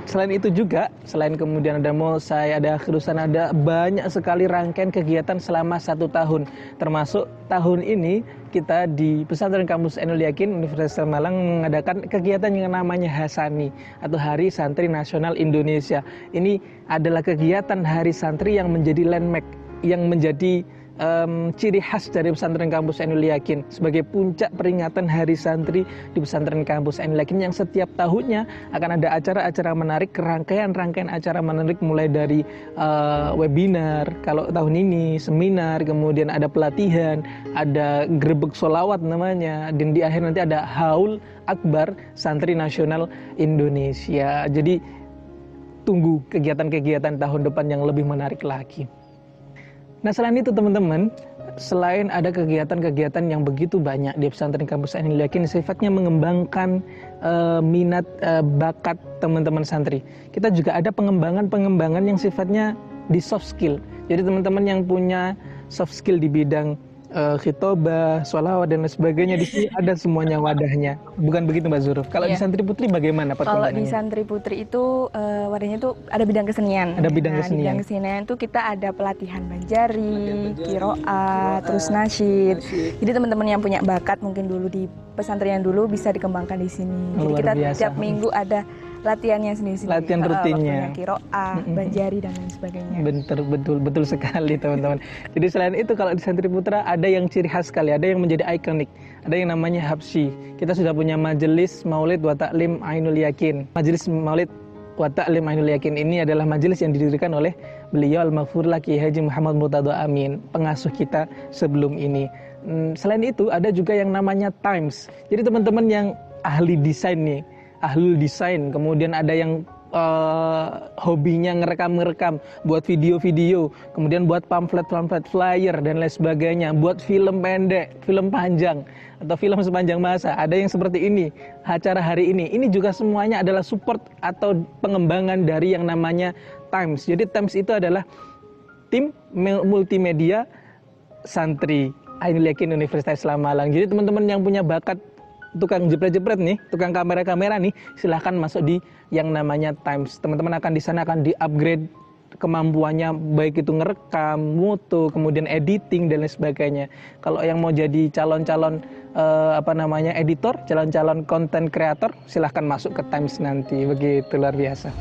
Selain itu juga, selain kemudian ada MOSAI, ada akhirusan, ada banyak sekali rangkaian kegiatan selama 1 tahun. Termasuk tahun ini kita di Pesantren Kampus Ainul Yakin Universitas Malang mengadakan kegiatan yang namanya Hasani atau Hari Santri Nasional Indonesia. Ini adalah kegiatan Hari Santri yang menjadi landmark, yang menjadi ciri khas dari Pesantren Kampus Ainul Yakin sebagai puncak peringatan Hari Santri di Pesantren Kampus Ainul Yakin yang setiap tahunnya akan ada acara-acara menarik, rangkaian acara menarik mulai dari webinar, kalau tahun ini seminar, kemudian ada pelatihan, ada grebek sholawat namanya, dan di akhir nanti ada Haul Akbar Santri Nasional Indonesia. Jadi tunggu kegiatan-kegiatan tahun depan yang lebih menarik lagi. Nah, selain itu teman-teman, selain ada kegiatan-kegiatan yang begitu banyak di Pesantren Kampus Ainul Yakin sifatnya mengembangkan minat bakat teman-teman santri, kita juga ada pengembangan yang sifatnya di soft skill. Jadi teman-teman yang punya soft skill di bidang khitobah, sholawat dan lain sebagainya, di sini ada semuanya wadahnya. Bukan begitu Mbak Zuruf? Kalau di Santri Putri bagaimana perkembangannya? Kalau di Santri Putri itu wadahnya itu ada bidang kesenian. Ada bidang kesenian. Di bidang kesenian itu kita ada pelatihan banjari, qiraat, terus nasyid. Jadi teman-teman yang punya bakat mungkin dulu di pesantren yang dulu bisa dikembangkan di sini. Jadi kita tiap minggu ada latihannya sendiri-sendiri. Latihan rutinnya. Qiraat, banjari dan lain sebagainya. Betul sekali teman-teman. Jadi selain itu kalau di Santri Putra ada yang ciri khas sekali, ada yang menjadi ikonik. Ada yang namanya Habsyi. Kita sudah punya Majelis Maulid wa Ta'lim Ainul Yakin. Majelis Maulid wa Ta'lim Ainul Yakin ini adalah majelis yang didirikan oleh beliau Al-Maghfurlah Kiai Haji Muhammad Murtadho Amin, pengasuh kita sebelum ini. Selain itu ada juga yang namanya Times. Jadi teman-teman yang ahli desain nih, ahlul desain, kemudian ada yang hobinya ngerekam, buat video-video, kemudian buat pamflet, flyer dan lain sebagainya, buat film pendek, film panjang atau film sepanjang masa. Ada yang seperti ini, acara hari ini. Ini juga semuanya adalah support atau pengembangan dari yang namanya Times. Jadi Times itu adalah tim multimedia santri Ainul Yakin Universitas Islam Malang. Jadi teman-teman yang punya bakat tukang jepret-jepret nih, tukang kamera-kamera nih, silahkan masuk di yang namanya Times. Teman-teman akan di sana akan di-upgrade kemampuannya, baik itu ngerekam, moto, kemudian editing dan lain sebagainya. Kalau yang mau jadi calon-calon editor, calon-calon content creator, silahkan masuk ke Times nanti. Begitu luar biasa.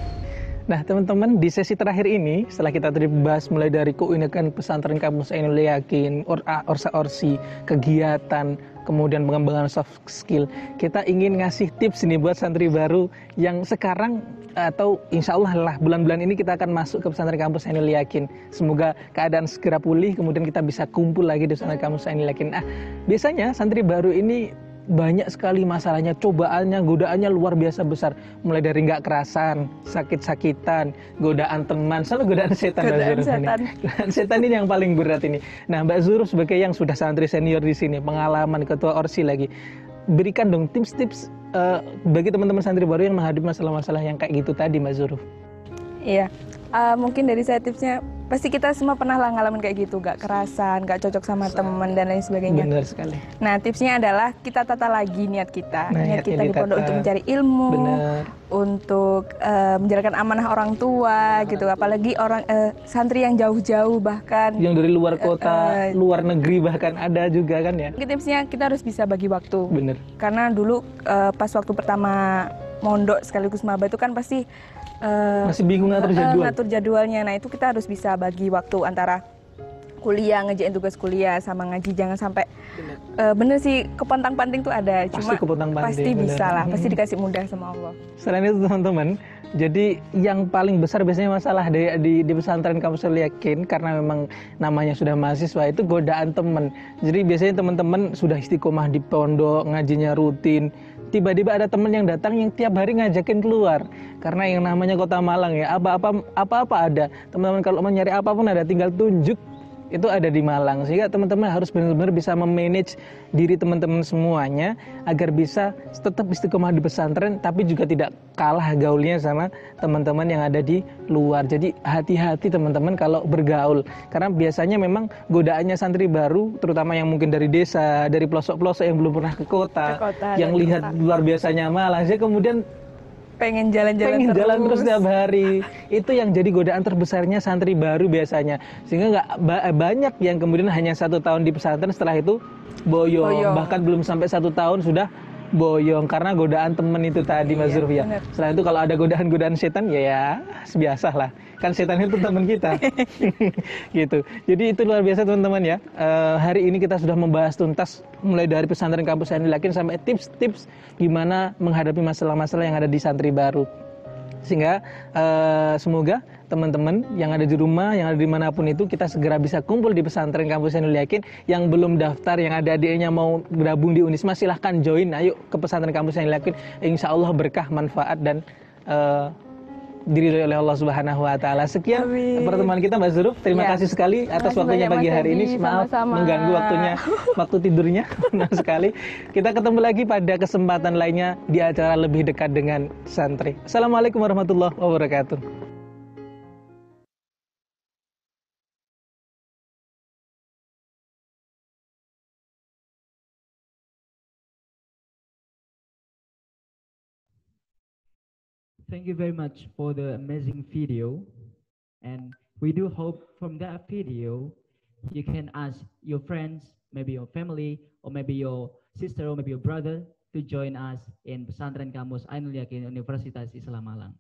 Nah, teman-teman, di sesi terakhir ini, setelah kita tadi bahas mulai dari keunikan pesantren kampus Ainul Yakin, orsa-orsi, kegiatan, kemudian pengembangan soft skill, kita ingin ngasih tips nih buat santri baru yang sekarang atau insya Allah lah bulan-bulan ini kita akan masuk ke pesantren kampus Ainul Yakin. Semoga keadaan segera pulih, kemudian kita bisa kumpul lagi di pesantren kampus Ainul Yakin. Nah, biasanya santri baru ini banyak sekali masalahnya, cobaannya, godaannya luar biasa besar. Mulai dari nggak kerasan, sakit-sakitan, godaan teman, selalu godaan setan. Godaan setan. Godaan setan ini yang paling berat ini. Nah, Mbak Zuru sebagai yang sudah santri senior di sini, pengalaman ketua orsi lagi, berikan dong tips-tips bagi teman-teman santri baru yang menghadapi masalah-masalah yang kayak gitu tadi, Mbak Zuru. Iya, mungkin dari saya tipsnya, pasti kita semua pernah lah ngalamin kayak gitu, gak kerasan, gak cocok sama teman dan lain sebagainya. Benar sekali. Nah, tipsnya adalah kita tata lagi niat kita. Nah, niat kita di ditata. pondok untuk mencari ilmu, Benar. untuk menjalankan amanah orang tua gitu. Apalagi orang santri yang jauh-jauh bahkan. Yang dari luar kota, luar negeri bahkan ada juga kan ya. Tipsnya kita harus bisa bagi waktu. Benar. Karena dulu pas waktu pertama mondok sekaligus maba itu kan pasti masih bingung ngatur jadwalnya. Nah, itu kita harus bisa bagi waktu antara kuliah, ngerjain tugas kuliah sama ngaji. Jangan sampai bener sih kepontang-panting tuh ada, Pasti cuma pasti bener. bisa lah, pasti dikasih mudah sama Allah. Selain itu teman-teman, jadi yang paling besar biasanya masalah di pesantren kampus Ainul Yakin, karena memang namanya sudah mahasiswa, itu godaan teman. Jadi biasanya teman-teman sudah istiqomah di pondok, ngajinya rutin, tiba-tiba ada teman yang datang yang tiap hari ngajakin keluar. Karena yang namanya kota Malang ya, apa-apa ada. Teman-teman kalau mau nyari apapun ada, tinggal tunjuk itu ada di Malang. Sehingga teman-teman harus benar-benar bisa memanage diri teman-teman semuanya agar bisa tetap istiqomah di pesantren tapi juga tidak kalah gaulnya sama teman-teman yang ada di luar. Jadi hati-hati teman-teman kalau bergaul, karena biasanya memang godaannya santri baru, terutama yang mungkin dari desa, dari pelosok-pelosok yang belum pernah ke kota yang lihat luar biasanya Malang, saya kemudian pengen jalan-jalan terus setiap hari. Itu yang jadi godaan terbesarnya santri baru biasanya. Sehingga nggak banyak yang kemudian hanya 1 tahun di pesantren, setelah itu boyong. Bahkan belum sampai 1 tahun sudah boyong karena godaan temen itu tadi, Mas Zurfi ya. Setelah itu kalau ada godaan-godaan setan ya biasa lah. Kan setan itu teman kita. Gitu. Jadi itu luar biasa teman-teman ya. Hari ini kita sudah membahas tuntas mulai dari pesantren kampus Ainul Yakin sampai tips-tips gimana menghadapi masalah-masalah yang ada di santri baru. Sehingga semoga teman-teman yang ada di rumah, yang ada dimanapun itu, kita segera bisa kumpul di pesantren kampus Ainul Yakin. Yang belum daftar, yang ada adiknya mau bergabung di Unisma, silahkan join. Ayo ke pesantren kampus Ainul Yakin. Insya Allah berkah, manfaat, dan diridhoi oleh Allah Subhanahu wa Ta'ala. Sekian pertemuan kita, Mbak Zuruf. Terima kasih sekali atas waktunya pagi hari ini. Maaf mengganggu waktu tidurnya. Benar sekali. Kita ketemu lagi pada kesempatan lainnya di acara lebih dekat dengan santri. Assalamualaikum warahmatullahi wabarakatuh. Thank you very much for the amazing video, and we do hope from that video you can ask your friends, maybe your family, or maybe your sister, or maybe your brother to join us in Pesantren Kampus Ainul Yakin Universitas Islam Malang.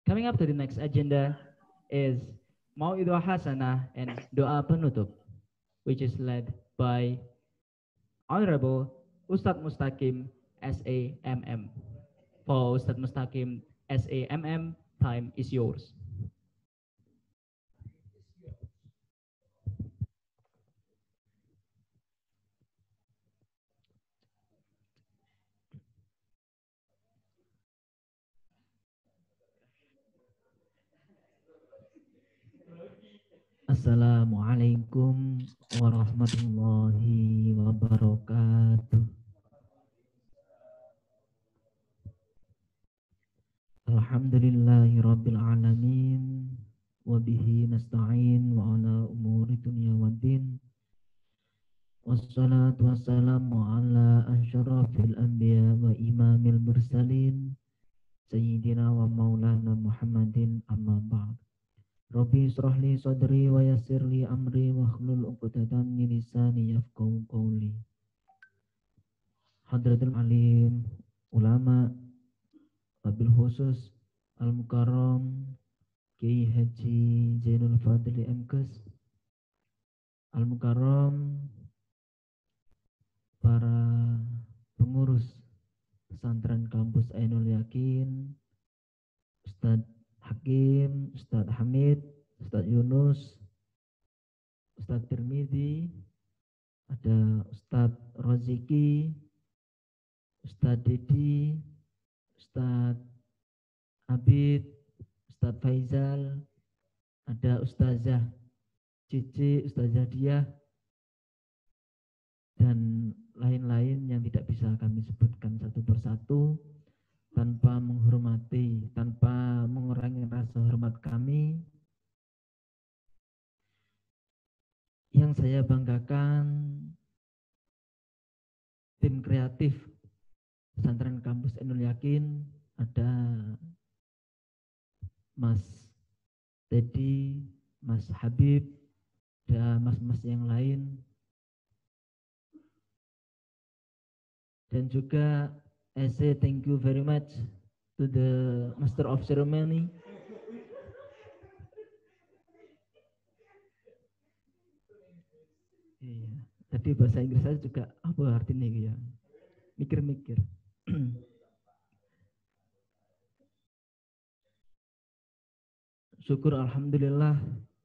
Coming up to the next agenda is Mau'idhah Hasanah and Doa Penutup, which is led by Honorable Ustadz Mustaqim SAMM. For Ustadz Mustaqim SAMM, time is yours. Assalamualaikum warahmatullahi wabarakatuh. Alhamdulillahi rabbil alamin, wa bihi nasta'in wa ala umuri dunya waddin. Wassalatu wassalamu ala asyrafil anbiya wa imamil mursalin, sayyidina wa maulana Muhammadin, amma ba'd. Rabbi israh li sadri wa yassir li amri wa hlul 'uqdatam min lisani yafqahu qawli. Hadratul alim, ulama, wabil khusus Al-Mukarram Kiai Haji Zainul Fadli MKes, Al-Mukarram para pengurus pesantren kampus Ainul Yakin, Ustadz Hakim, Ustadz Hamid, Ustadz Yunus, Ustadz Tirmidzi, ada Ustadz Roziki, Ustadz Dedi, Ustadz Abid, Ustadz Faizal, ada Ustazah Cici, Ustazah Diah, dan lain-lain yang tidak bisa kami sebutkan satu persatu tanpa menghormati, tanpa mengurangi rasa hormat kami. Yang saya banggakan, tim kreatif pesantren kampus Ainul Yakin, ada Mas Teddy, Mas Habib, dan mas-mas yang lain. Dan juga I say thank you very much to the Master of Ceremony. Iya, tadi bahasa Inggris saya juga apa artinya ya? Mikir-mikir. Syukur alhamdulillah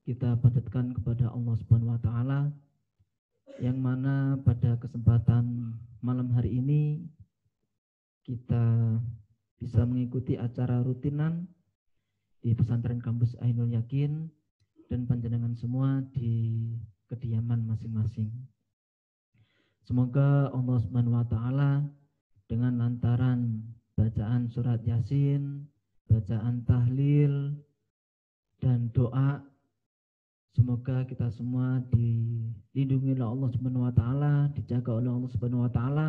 kita panjatkan kepada Allah Subhanahu wa taala yang mana pada kesempatan malam hari ini kita bisa mengikuti acara rutinan di pesantren kampus Ainul Yakin dan panjenengan semua di kediaman masing-masing. Semoga Allah Subhanahu wa taala dengan lantaran bacaan surat Yasin, bacaan tahlil dan doa, semoga kita semua dilindungi oleh Allah Subhanahu wa taala, dijaga oleh Allah Subhanahu wa taala,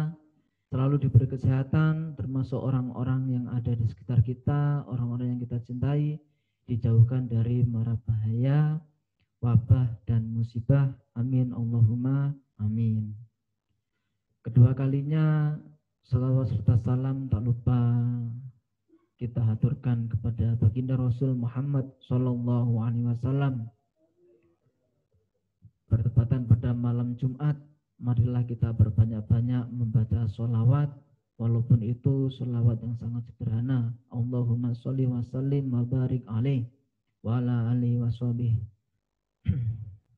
selalu diberi kesehatan, termasuk orang-orang yang ada di sekitar kita, orang-orang yang kita cintai, dijauhkan dari mara bahaya, wabah dan musibah. Amin Allahumma amin. Kedua kalinya salawat serta salam tak lupa kita haturkan kepada baginda Rasul Muhammad Sallallahu Alaihi Wasallam. Bertepatan pada malam Jumat, marilah kita berbanyak-banyak membaca sholawat, walaupun itu sholawat yang sangat sederhana. Allahumma sholli wa sallim wa barik alaih wa ala alihi wa sahbihi.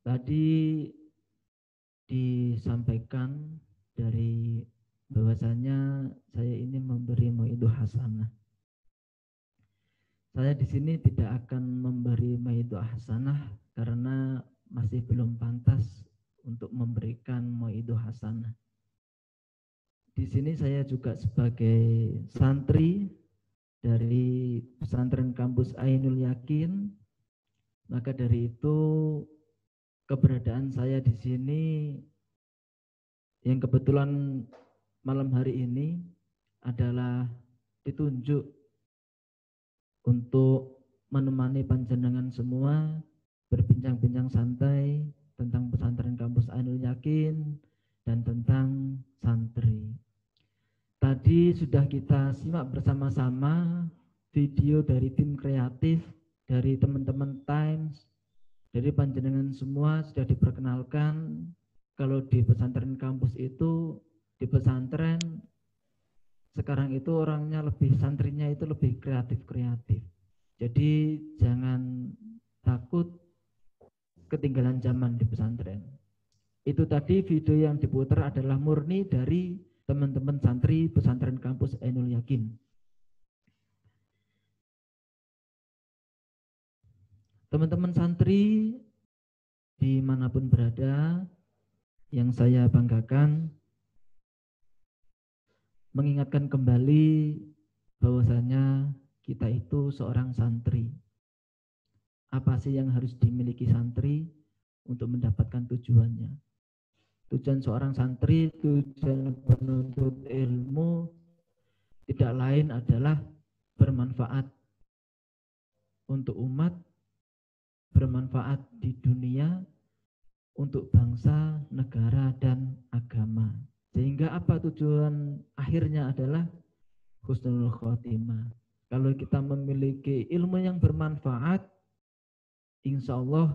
Tadi disampaikan dari bahwasanya saya ini memberi mau'idhah hasanah. Saya di sini tidak akan memberi mau'idhah hasanah karena masih belum pantas untuk memberikan mau'idhah hasanah. Di sini saya juga sebagai santri dari pesantren kampus Ainul Yakin, maka dari itu keberadaan saya di sini yang kebetulan malam hari ini adalah ditunjuk untuk menemani panjenengan semua berbincang-bincang santai tentang pesantren kampus Ainul Yakin dan tentang santri. Tadi sudah kita simak bersama-sama video dari tim kreatif, dari teman-teman Times, dari panjenengan semua sudah diperkenalkan. Kalau di pesantren kampus itu, di pesantren sekarang itu orangnya lebih, santrinya itu lebih kreatif-kreatif. Jadi jangan takut ketinggalan zaman di pesantren. Itu tadi video yang diputar adalah murni dari teman-teman santri pesantren kampus Ainul Yakin. Teman-teman santri dimanapun berada, yang saya banggakan mengingatkan kembali bahwasanya kita itu seorang santri. Apa sih yang harus dimiliki santri untuk mendapatkan tujuannya? Tujuan seorang santri, tujuan penuntut ilmu tidak lain adalah bermanfaat untuk umat, bermanfaat di dunia, untuk bangsa, negara, dan agama. Sehingga apa tujuan akhirnya adalah husnul khotimah. Kalau kita memiliki ilmu yang bermanfaat, insya Allah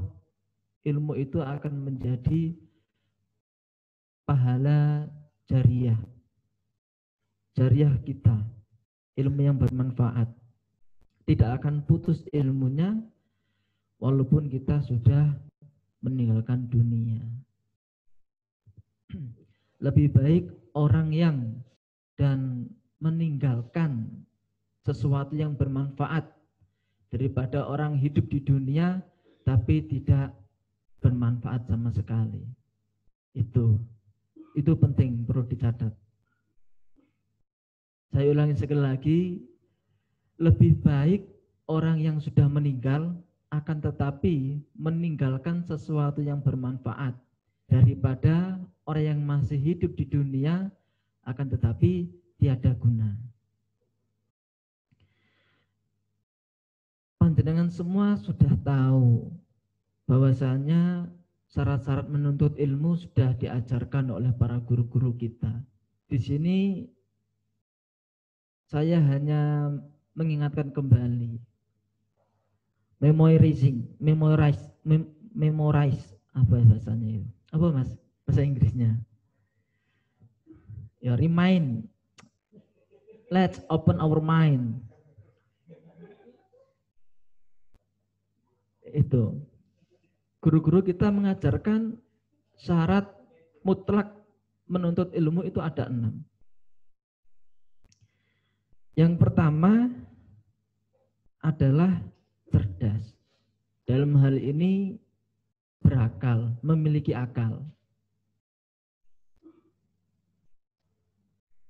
ilmu itu akan menjadi pahala jariah. Jariah kita, ilmu yang bermanfaat. Tidak akan putus ilmunya walaupun kita sudah meninggalkan dunia. Lebih baik orang yang dan meninggalkan sesuatu yang bermanfaat daripada orang hidup di dunia tapi tidak bermanfaat sama sekali. Itu penting, perlu dicatat. Saya ulangi sekali lagi, lebih baik orang yang sudah meninggal akan tetapi meninggalkan sesuatu yang bermanfaat daripada orang yang masih hidup di dunia akan tetapi tiada guna. Panjenengan semua sudah tahu bahwasanya syarat-syarat menuntut ilmu sudah diajarkan oleh para guru-guru kita. Di sini saya hanya mengingatkan kembali. Memorize apa bahasanya itu? Apa Mas? Bahasa Inggrisnya. Ya, remind. Let's open our mind. Itu. Guru-guru kita mengajarkan syarat mutlak menuntut ilmu itu ada 6. Yang pertama adalah cerdas. Dalam hal ini berakal, memiliki akal.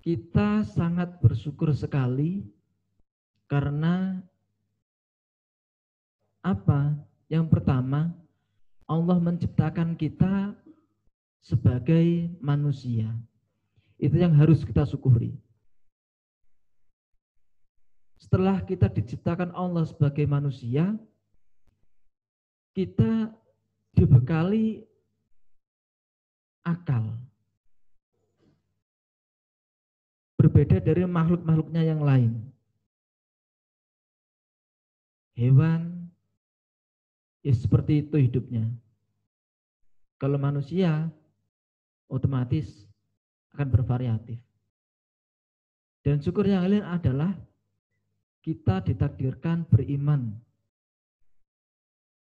Kita sangat bersyukur sekali karena apa? Yang pertama, Allah menciptakan kita sebagai manusia. Itu yang harus kita syukuri. Setelah kita diciptakan Allah sebagai manusia, kita dibekali akal. Berbeda dari makhluk-makhluknya yang lain. Hewan, ya seperti itu hidupnya. Kalau manusia, otomatis akan bervariatif. Dan syukur yang lain adalah kita ditakdirkan beriman,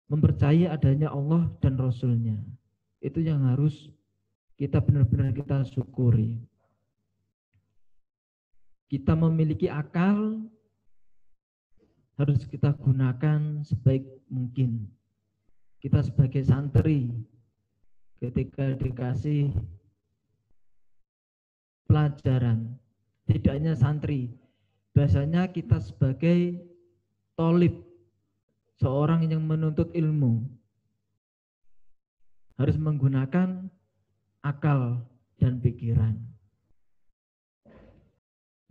mempercayai adanya Allah dan Rasul-Nya. Itu yang harus kita benar-benar kita syukuri. Kita memiliki akal, harus kita gunakan sebaik mungkin. Kita sebagai santri, ketika dikasih pelajaran, tidak hanya santri, biasanya kita sebagai tolib, seorang yang menuntut ilmu, harus menggunakan akal dan pikiran.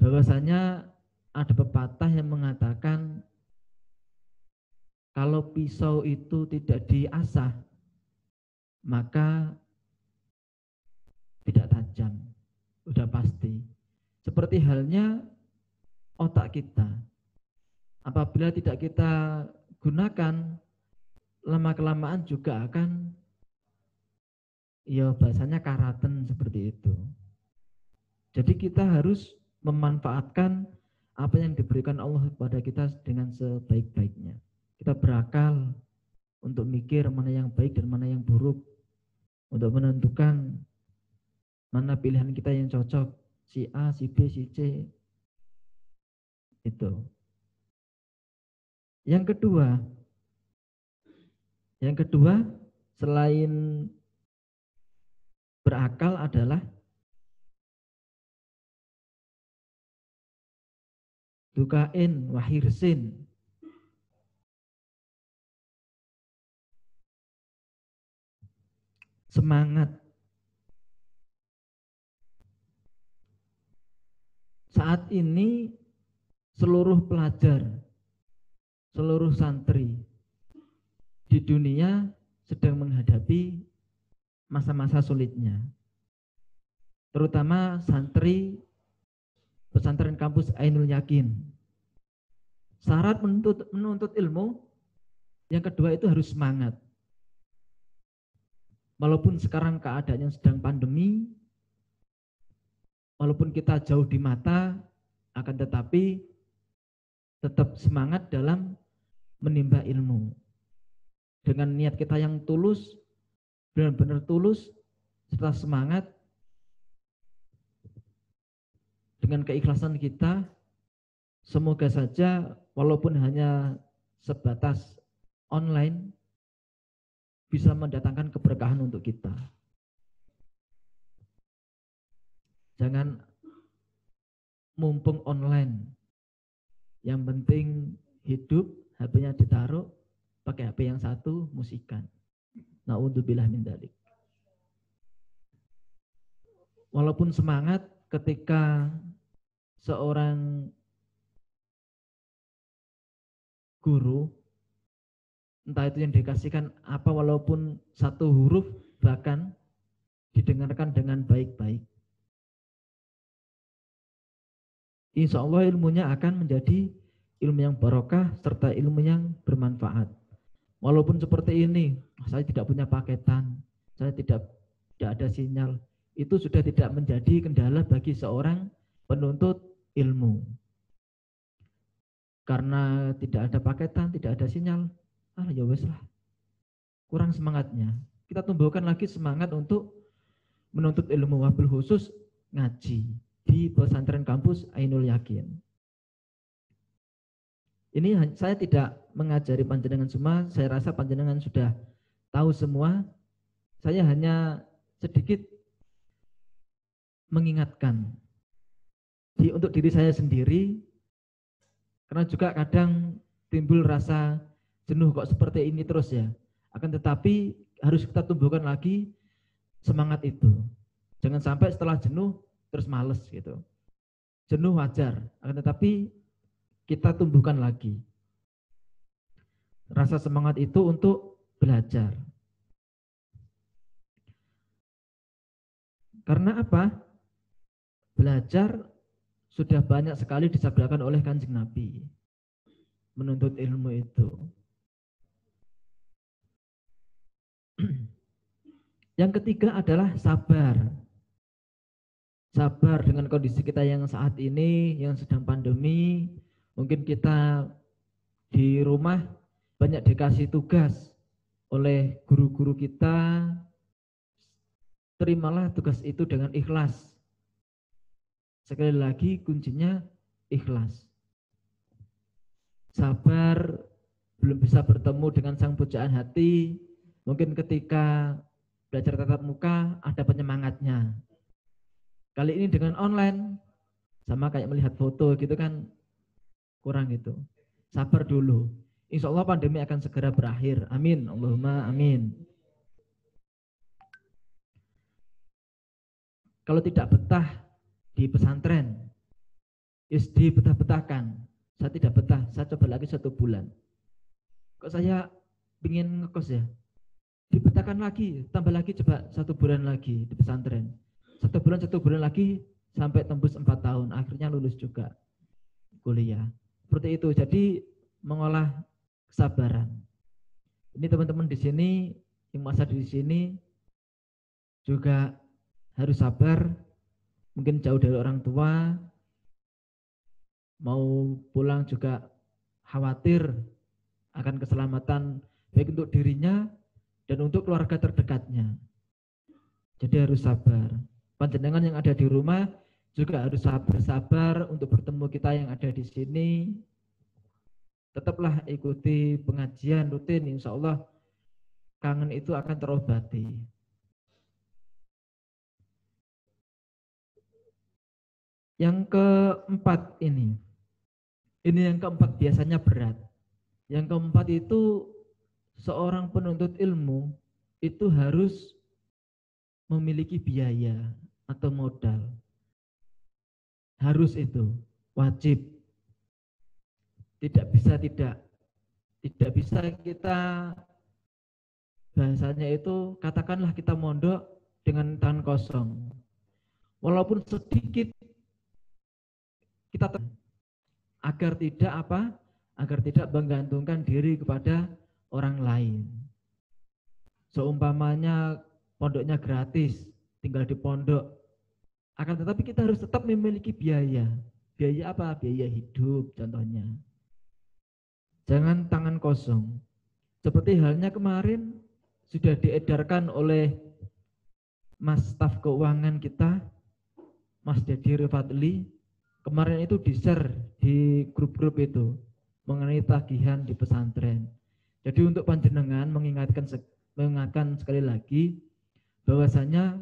Bahwasanya ada pepatah yang mengatakan kalau pisau itu tidak diasah, maka tidak tajam, sudah pasti. Seperti halnya otak kita. Apabila tidak kita gunakan, lama-kelamaan juga akan, ya bahasanya karaten seperti itu. Jadi kita harus memanfaatkan apa yang diberikan Allah kepada kita dengan sebaik-baiknya. Kita berakal untuk mikir mana yang baik dan mana yang buruk, untuk menentukan mana pilihan kita yang cocok, si A, si B, si C. Itu. Yang kedua selain berakal adalah dukain wahirsin. Semangat. Saat ini seluruh pelajar, seluruh santri di dunia sedang menghadapi masa-masa sulitnya. Terutama santri pesantren kampus Ainul Yakin. Syarat menuntut ilmu yang kedua itu harus semangat. Walaupun sekarang keadaannya sedang pandemi, walaupun kita jauh di mata, akan tetapi tetap semangat dalam menimba ilmu. Dengan niat kita yang tulus, benar-benar tulus, serta semangat, dengan keikhlasan kita, semoga saja walaupun hanya sebatas online, bisa mendatangkan keberkahan untuk kita. Jangan mumpung online, yang penting hidup, HP-nya ditaruh, pakai HP yang satu, musikan. Na'udzubillah min dzalik. Walaupun semangat ketika seorang guru, entah itu yang dikasihkan apa, walaupun satu huruf bahkan didengarkan dengan baik-baik, insya Allah ilmunya akan menjadi ilmu yang barokah serta ilmu yang bermanfaat. Walaupun seperti ini, saya tidak punya paketan, saya tidak ada sinyal, itu sudah tidak menjadi kendala bagi seorang penuntut ilmu. Karena tidak ada paketan, tidak ada sinyal, ya wes lah, kurang semangatnya. Kita tumbuhkan lagi semangat untuk menuntut ilmu, wabil khusus ngaji di pesantren kampus Ainul Yakin. Ini saya tidak mengajari panjenengan semua, saya rasa panjenengan sudah tahu semua. Saya hanya sedikit mengingatkan untuk diri saya sendiri, karena juga kadang timbul rasa jenuh kok seperti ini terus ya. Akan tetapi harus kita tumbuhkan lagi semangat itu. Jangan sampai setelah jenuh terus males gitu. Jenuh wajar, akan tetapi kita tumbuhkan lagi rasa semangat itu untuk belajar. Karena apa? Belajar sudah banyak sekali disabdakan oleh Kanjeng Nabi. Menuntut ilmu itu. Yang ketiga adalah sabar. Sabar dengan kondisi kita yang saat ini, yang sedang pandemi. Mungkin kita di rumah banyak dikasih tugas oleh guru-guru kita. Terimalah tugas itu dengan ikhlas. Sekali lagi kuncinya ikhlas. Sabar, belum bisa bertemu dengan sang pujaan hati. Mungkin ketika belajar tatap muka ada penyemangatnya. Kali ini dengan online, sama kayak melihat foto gitu kan, kurang gitu. Sabar dulu. Insya Allah pandemi akan segera berakhir. Amin. Allahumma amin. Kalau tidak betah di pesantren, betah-betahkan. Saya tidak betah, saya coba lagi 1 bulan. Kok saya ingin ngekos ya? Dibetahkan lagi, tambah lagi coba 1 bulan lagi di pesantren. 1 bulan lagi sampai tembus 4 tahun. Akhirnya lulus juga kuliah. Seperti itu. Jadi mengolah kesabaran. Ini teman-teman di sini, yang masa di sini juga harus sabar. Mungkin jauh dari orang tua, mau pulang juga khawatir akan keselamatan baik untuk dirinya dan untuk keluarga terdekatnya. Jadi harus sabar. Panjenengan yang ada di rumah juga harus sabar untuk bertemu kita yang ada di sini. Tetaplah ikuti pengajian rutin, insya Allah kangen itu akan terobati. Yang keempat ini yang keempat biasanya berat. Yang keempat itu seorang penuntut ilmu itu harus memiliki biaya atau modal. Harus itu, wajib. Tidak bisa kita, bahasanya itu katakanlah kita mondok dengan tangan kosong. Walaupun sedikit kita agar agar tidak menggantungkan diri kepada orang lain. Seumpamanya pondoknya gratis, tinggal di pondok, akan tetapi kita harus tetap memiliki biaya. Biaya apa? Biaya hidup contohnya. Jangan tangan kosong. Seperti halnya kemarin sudah diedarkan oleh Mas Staf Keuangan kita, Mas Dedi Rifadli, kemarin itu di-share di grup-grup itu mengenai tagihan di pesantren. Jadi untuk panjenengan mengingatkan sekali lagi bahwasanya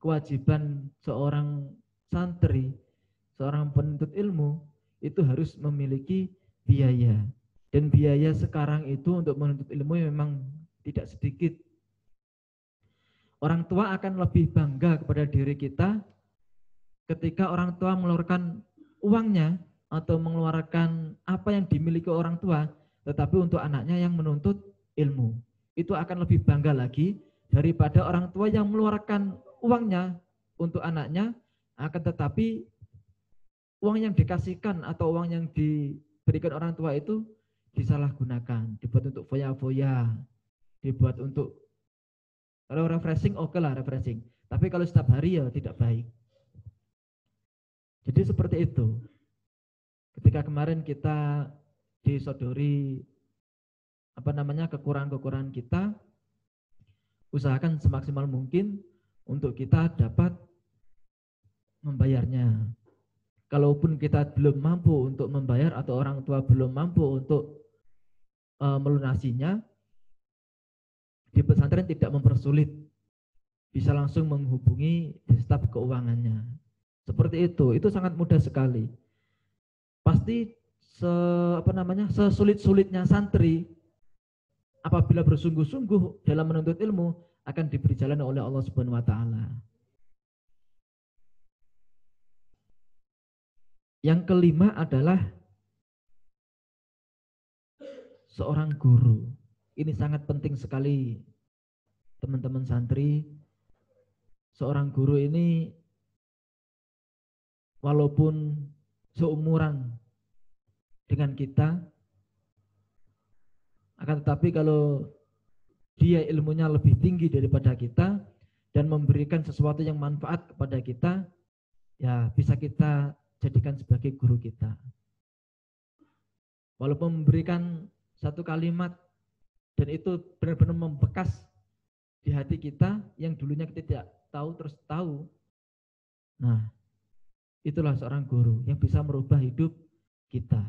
kewajiban seorang santri, seorang penuntut ilmu itu harus memiliki biaya. Dan biaya sekarang itu untuk menuntut ilmu memang tidak sedikit. Orang tua akan lebih bangga kepada diri kita ketika orang tua mengeluarkan uangnya atau mengeluarkan apa yang dimiliki orang tua, tetapi untuk anaknya yang menuntut ilmu. Itu akan lebih bangga lagi daripada orang tua yang mengeluarkan uangnya untuk anaknya, akan tetapi uang yang dikasihkan atau uang yang diberikan orang tua itu disalahgunakan, dibuat untuk foya-foya, dibuat untuk kalau refreshing oke lah refreshing, tapi kalau setiap hari ya tidak baik. Jadi seperti itu. Ketika kemarin kita disodori kekurangan-kekurangan kita, usahakan semaksimal mungkin untuk kita dapat membayarnya. Kalaupun kita belum mampu untuk membayar atau orang tua belum mampu untuk melunasinya, di pesantren tidak mempersulit, bisa langsung menghubungi staf keuangannya. Seperti itu sangat mudah sekali. Pasti sesulit-sulitnya santri apabila bersungguh-sungguh dalam menuntut ilmu akan diberi jalan oleh Allah Subhanahu wa taala. Yang kelima adalah seorang guru. Ini sangat penting sekali teman-teman santri. Seorang guru ini walaupun seumuran dengan kita, akan tetapi kalau dia ilmunya lebih tinggi daripada kita dan memberikan sesuatu yang manfaat kepada kita, ya bisa kita jadikan sebagai guru kita. Walaupun memberikan satu kalimat dan itu benar-benar membekas di hati kita yang dulunya kita tidak tahu terus tahu. Nah, itulah seorang guru yang bisa merubah hidup kita.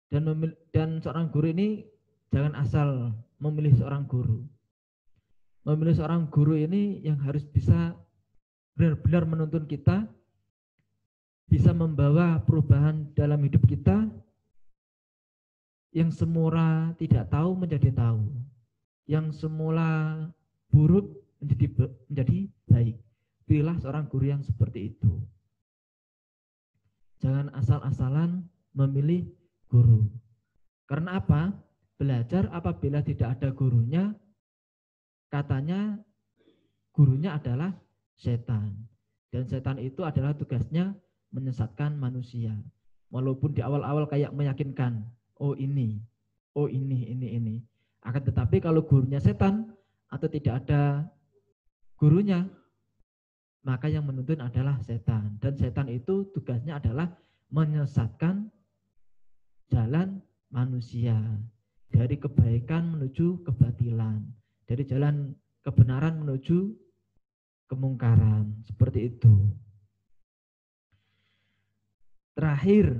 Dan seorang guru ini jangan asal memilih seorang guru. Memilih seorang guru ini yang harus bisa benar-benar menuntun kita, bisa membawa perubahan dalam hidup kita, yang semula tidak tahu menjadi tahu, yang semula buruk menjadi baik. Pilihlah seorang guru yang seperti itu. Jangan asal-asalan memilih guru. Karena apa? Belajar apabila tidak ada gurunya, katanya gurunya adalah setan. Dan setan itu adalah tugasnya menyesatkan manusia. Walaupun di awal-awal kayak meyakinkan, oh ini. Akan tetapi kalau gurunya setan atau tidak ada gurunya, maka yang menuntun adalah setan. Dan setan itu tugasnya adalah menyesatkan jalan manusia dari kebaikan menuju kebatilan, dari jalan kebenaran menuju kemungkaran. Seperti itu. Terakhir,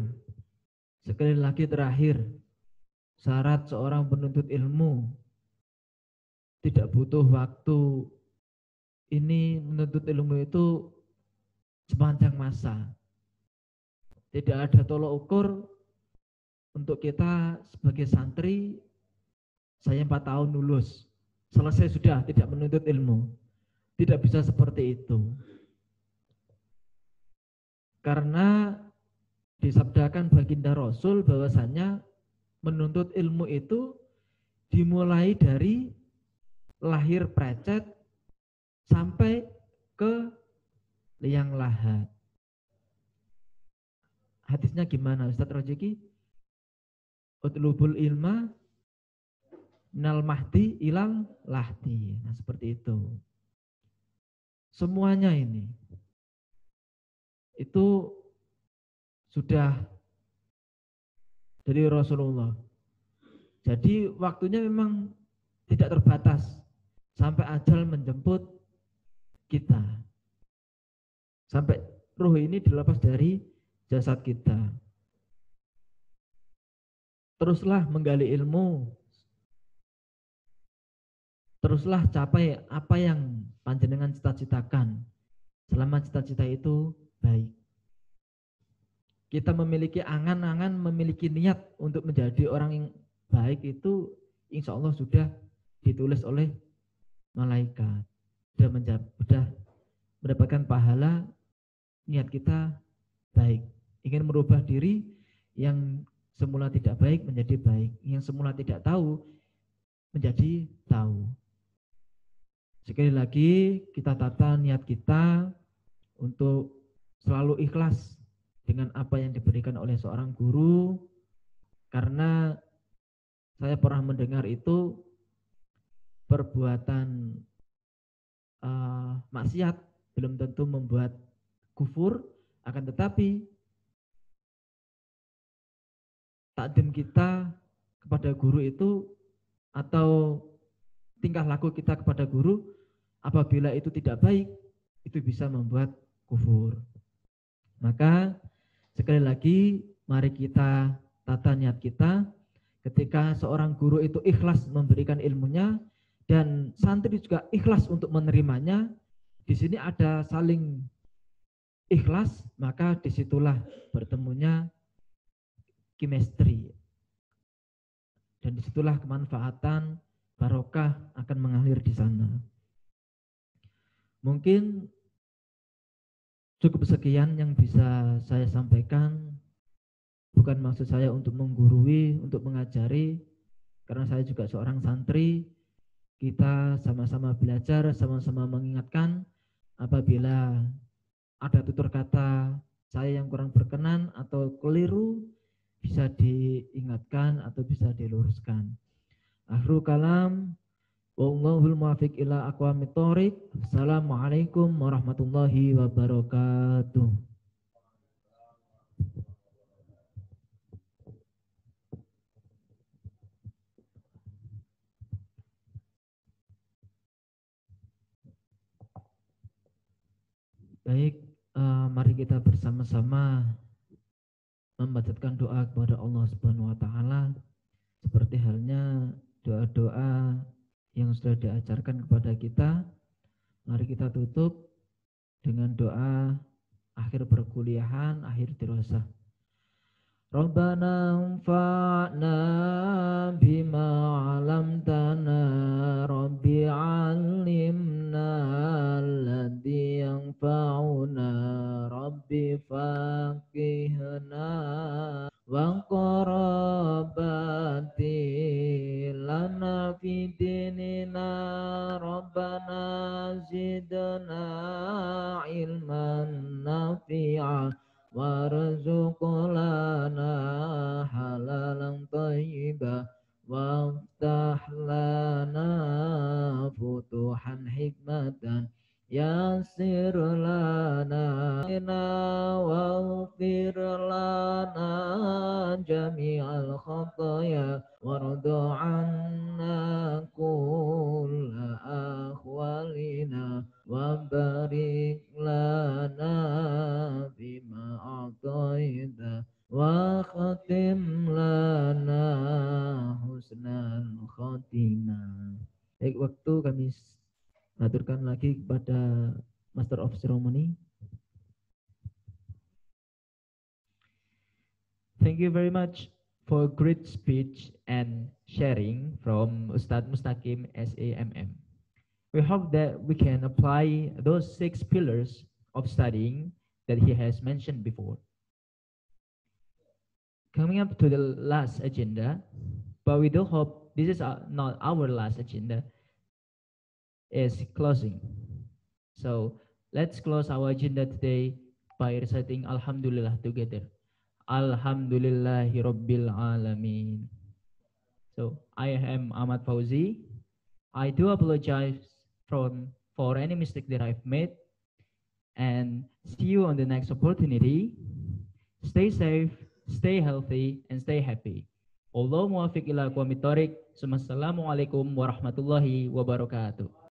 sekali lagi terakhir, syarat seorang penuntut ilmu tidak butuh waktu. Ini menuntut ilmu itu sepanjang masa. Tidak ada tolok ukur untuk kita sebagai santri, saya 4 tahun lulus, selesai sudah tidak menuntut ilmu. Tidak bisa seperti itu. Karena disabdakan baginda Rasul bahwasanya menuntut ilmu itu dimulai dari lahir precet sampai ke liang lahat. Hadisnya gimana Ustaz Rojeki? utlubul ilma minal mahdi ilal lahdi. Nah, seperti itu. Semuanya ini itu sudah dari Rasulullah. Jadi waktunya memang tidak terbatas sampai ajal menjemput kita. Sampai ruh ini dilepas dari jasad kita. Teruslah menggali ilmu. Teruslah capai apa yang panjenengan cita-citakan. Selama cita-cita itu baik. Kita memiliki angan-angan, memiliki niat untuk menjadi orang yang baik itu insya Allah sudah ditulis oleh malaikat. Sudah mendapatkan pahala, niat kita baik. Ingin merubah diri yang semula tidak baik menjadi baik. Yang semula tidak tahu menjadi tahu. Sekali lagi kita tata niat kita untuk selalu ikhlas dengan apa yang diberikan oleh seorang guru, karena saya pernah mendengar itu perbuatan maksiat belum tentu membuat kufur, akan tetapi takdim kita kepada guru itu atau tingkah laku kita kepada guru apabila itu tidak baik, itu bisa membuat kufur. Maka sekali lagi mari kita tata niat kita ketika seorang guru itu ikhlas memberikan ilmunya dan santri juga ikhlas untuk menerimanya. Di sini ada saling ikhlas, maka disitulah bertemunya chemistry. Dan disitulah kemanfaatan barokah akan mengalir di sana. Mungkin cukup sekian yang bisa saya sampaikan. Bukan maksud saya untuk menggurui, untuk mengajari, karena saya juga seorang santri. Kita sama-sama belajar, sama-sama mengingatkan apabila ada tutur kata saya yang kurang berkenan atau keliru, bisa diingatkan atau bisa diluruskan. Akhirul kalam, wallahul muwaffiq ila aqwamit thoriq. Assalamualaikum warahmatullahi wabarakatuh. Baik, mari kita bersama-sama memanjatkan doa kepada Allah Subhanahu wa taala seperti halnya doa-doa yang sudah diajarkan kepada kita. Mari kita tutup dengan doa akhir perkuliahan, akhir dirasah. Rabbana anfa'na bima 'allamtana, Rabbi 'allimna alladhi yanfa'una, Rabbi faqihna wa qarabati lana fi dinina, Rabbana zidna ilman nafi'a warzuqlana halalan thayyiba waftah lana futuhan hikmatan yassir lana waghfir lana jami'al khataya warda 'anna kulla akhwalina wa barik lana bima a'taita wa khatim lana husnal khatimah. Baik, waktu kami aturkan lagi kepada Master of Ceremony. Thank you very much for great speech and sharing from Ustadz Mustaqim SAMM. We hope that we can apply those 6 pillars of studying that he has mentioned before. Coming up to the last agenda, but we do hope this is not our last agenda, is closing. So let's close our agenda today by reciting Alhamdulillah together. Alhamdulillahi Rabbil Alamin. So, I am Ahmad Fauzi. I do apologize for any mistake that I've made. And see you on the next opportunity. Stay safe, stay healthy, and stay happy. Allahu muwaffiq ila aqwamit thoriq. Assalamualaikum warahmatullahi wabarakatuh.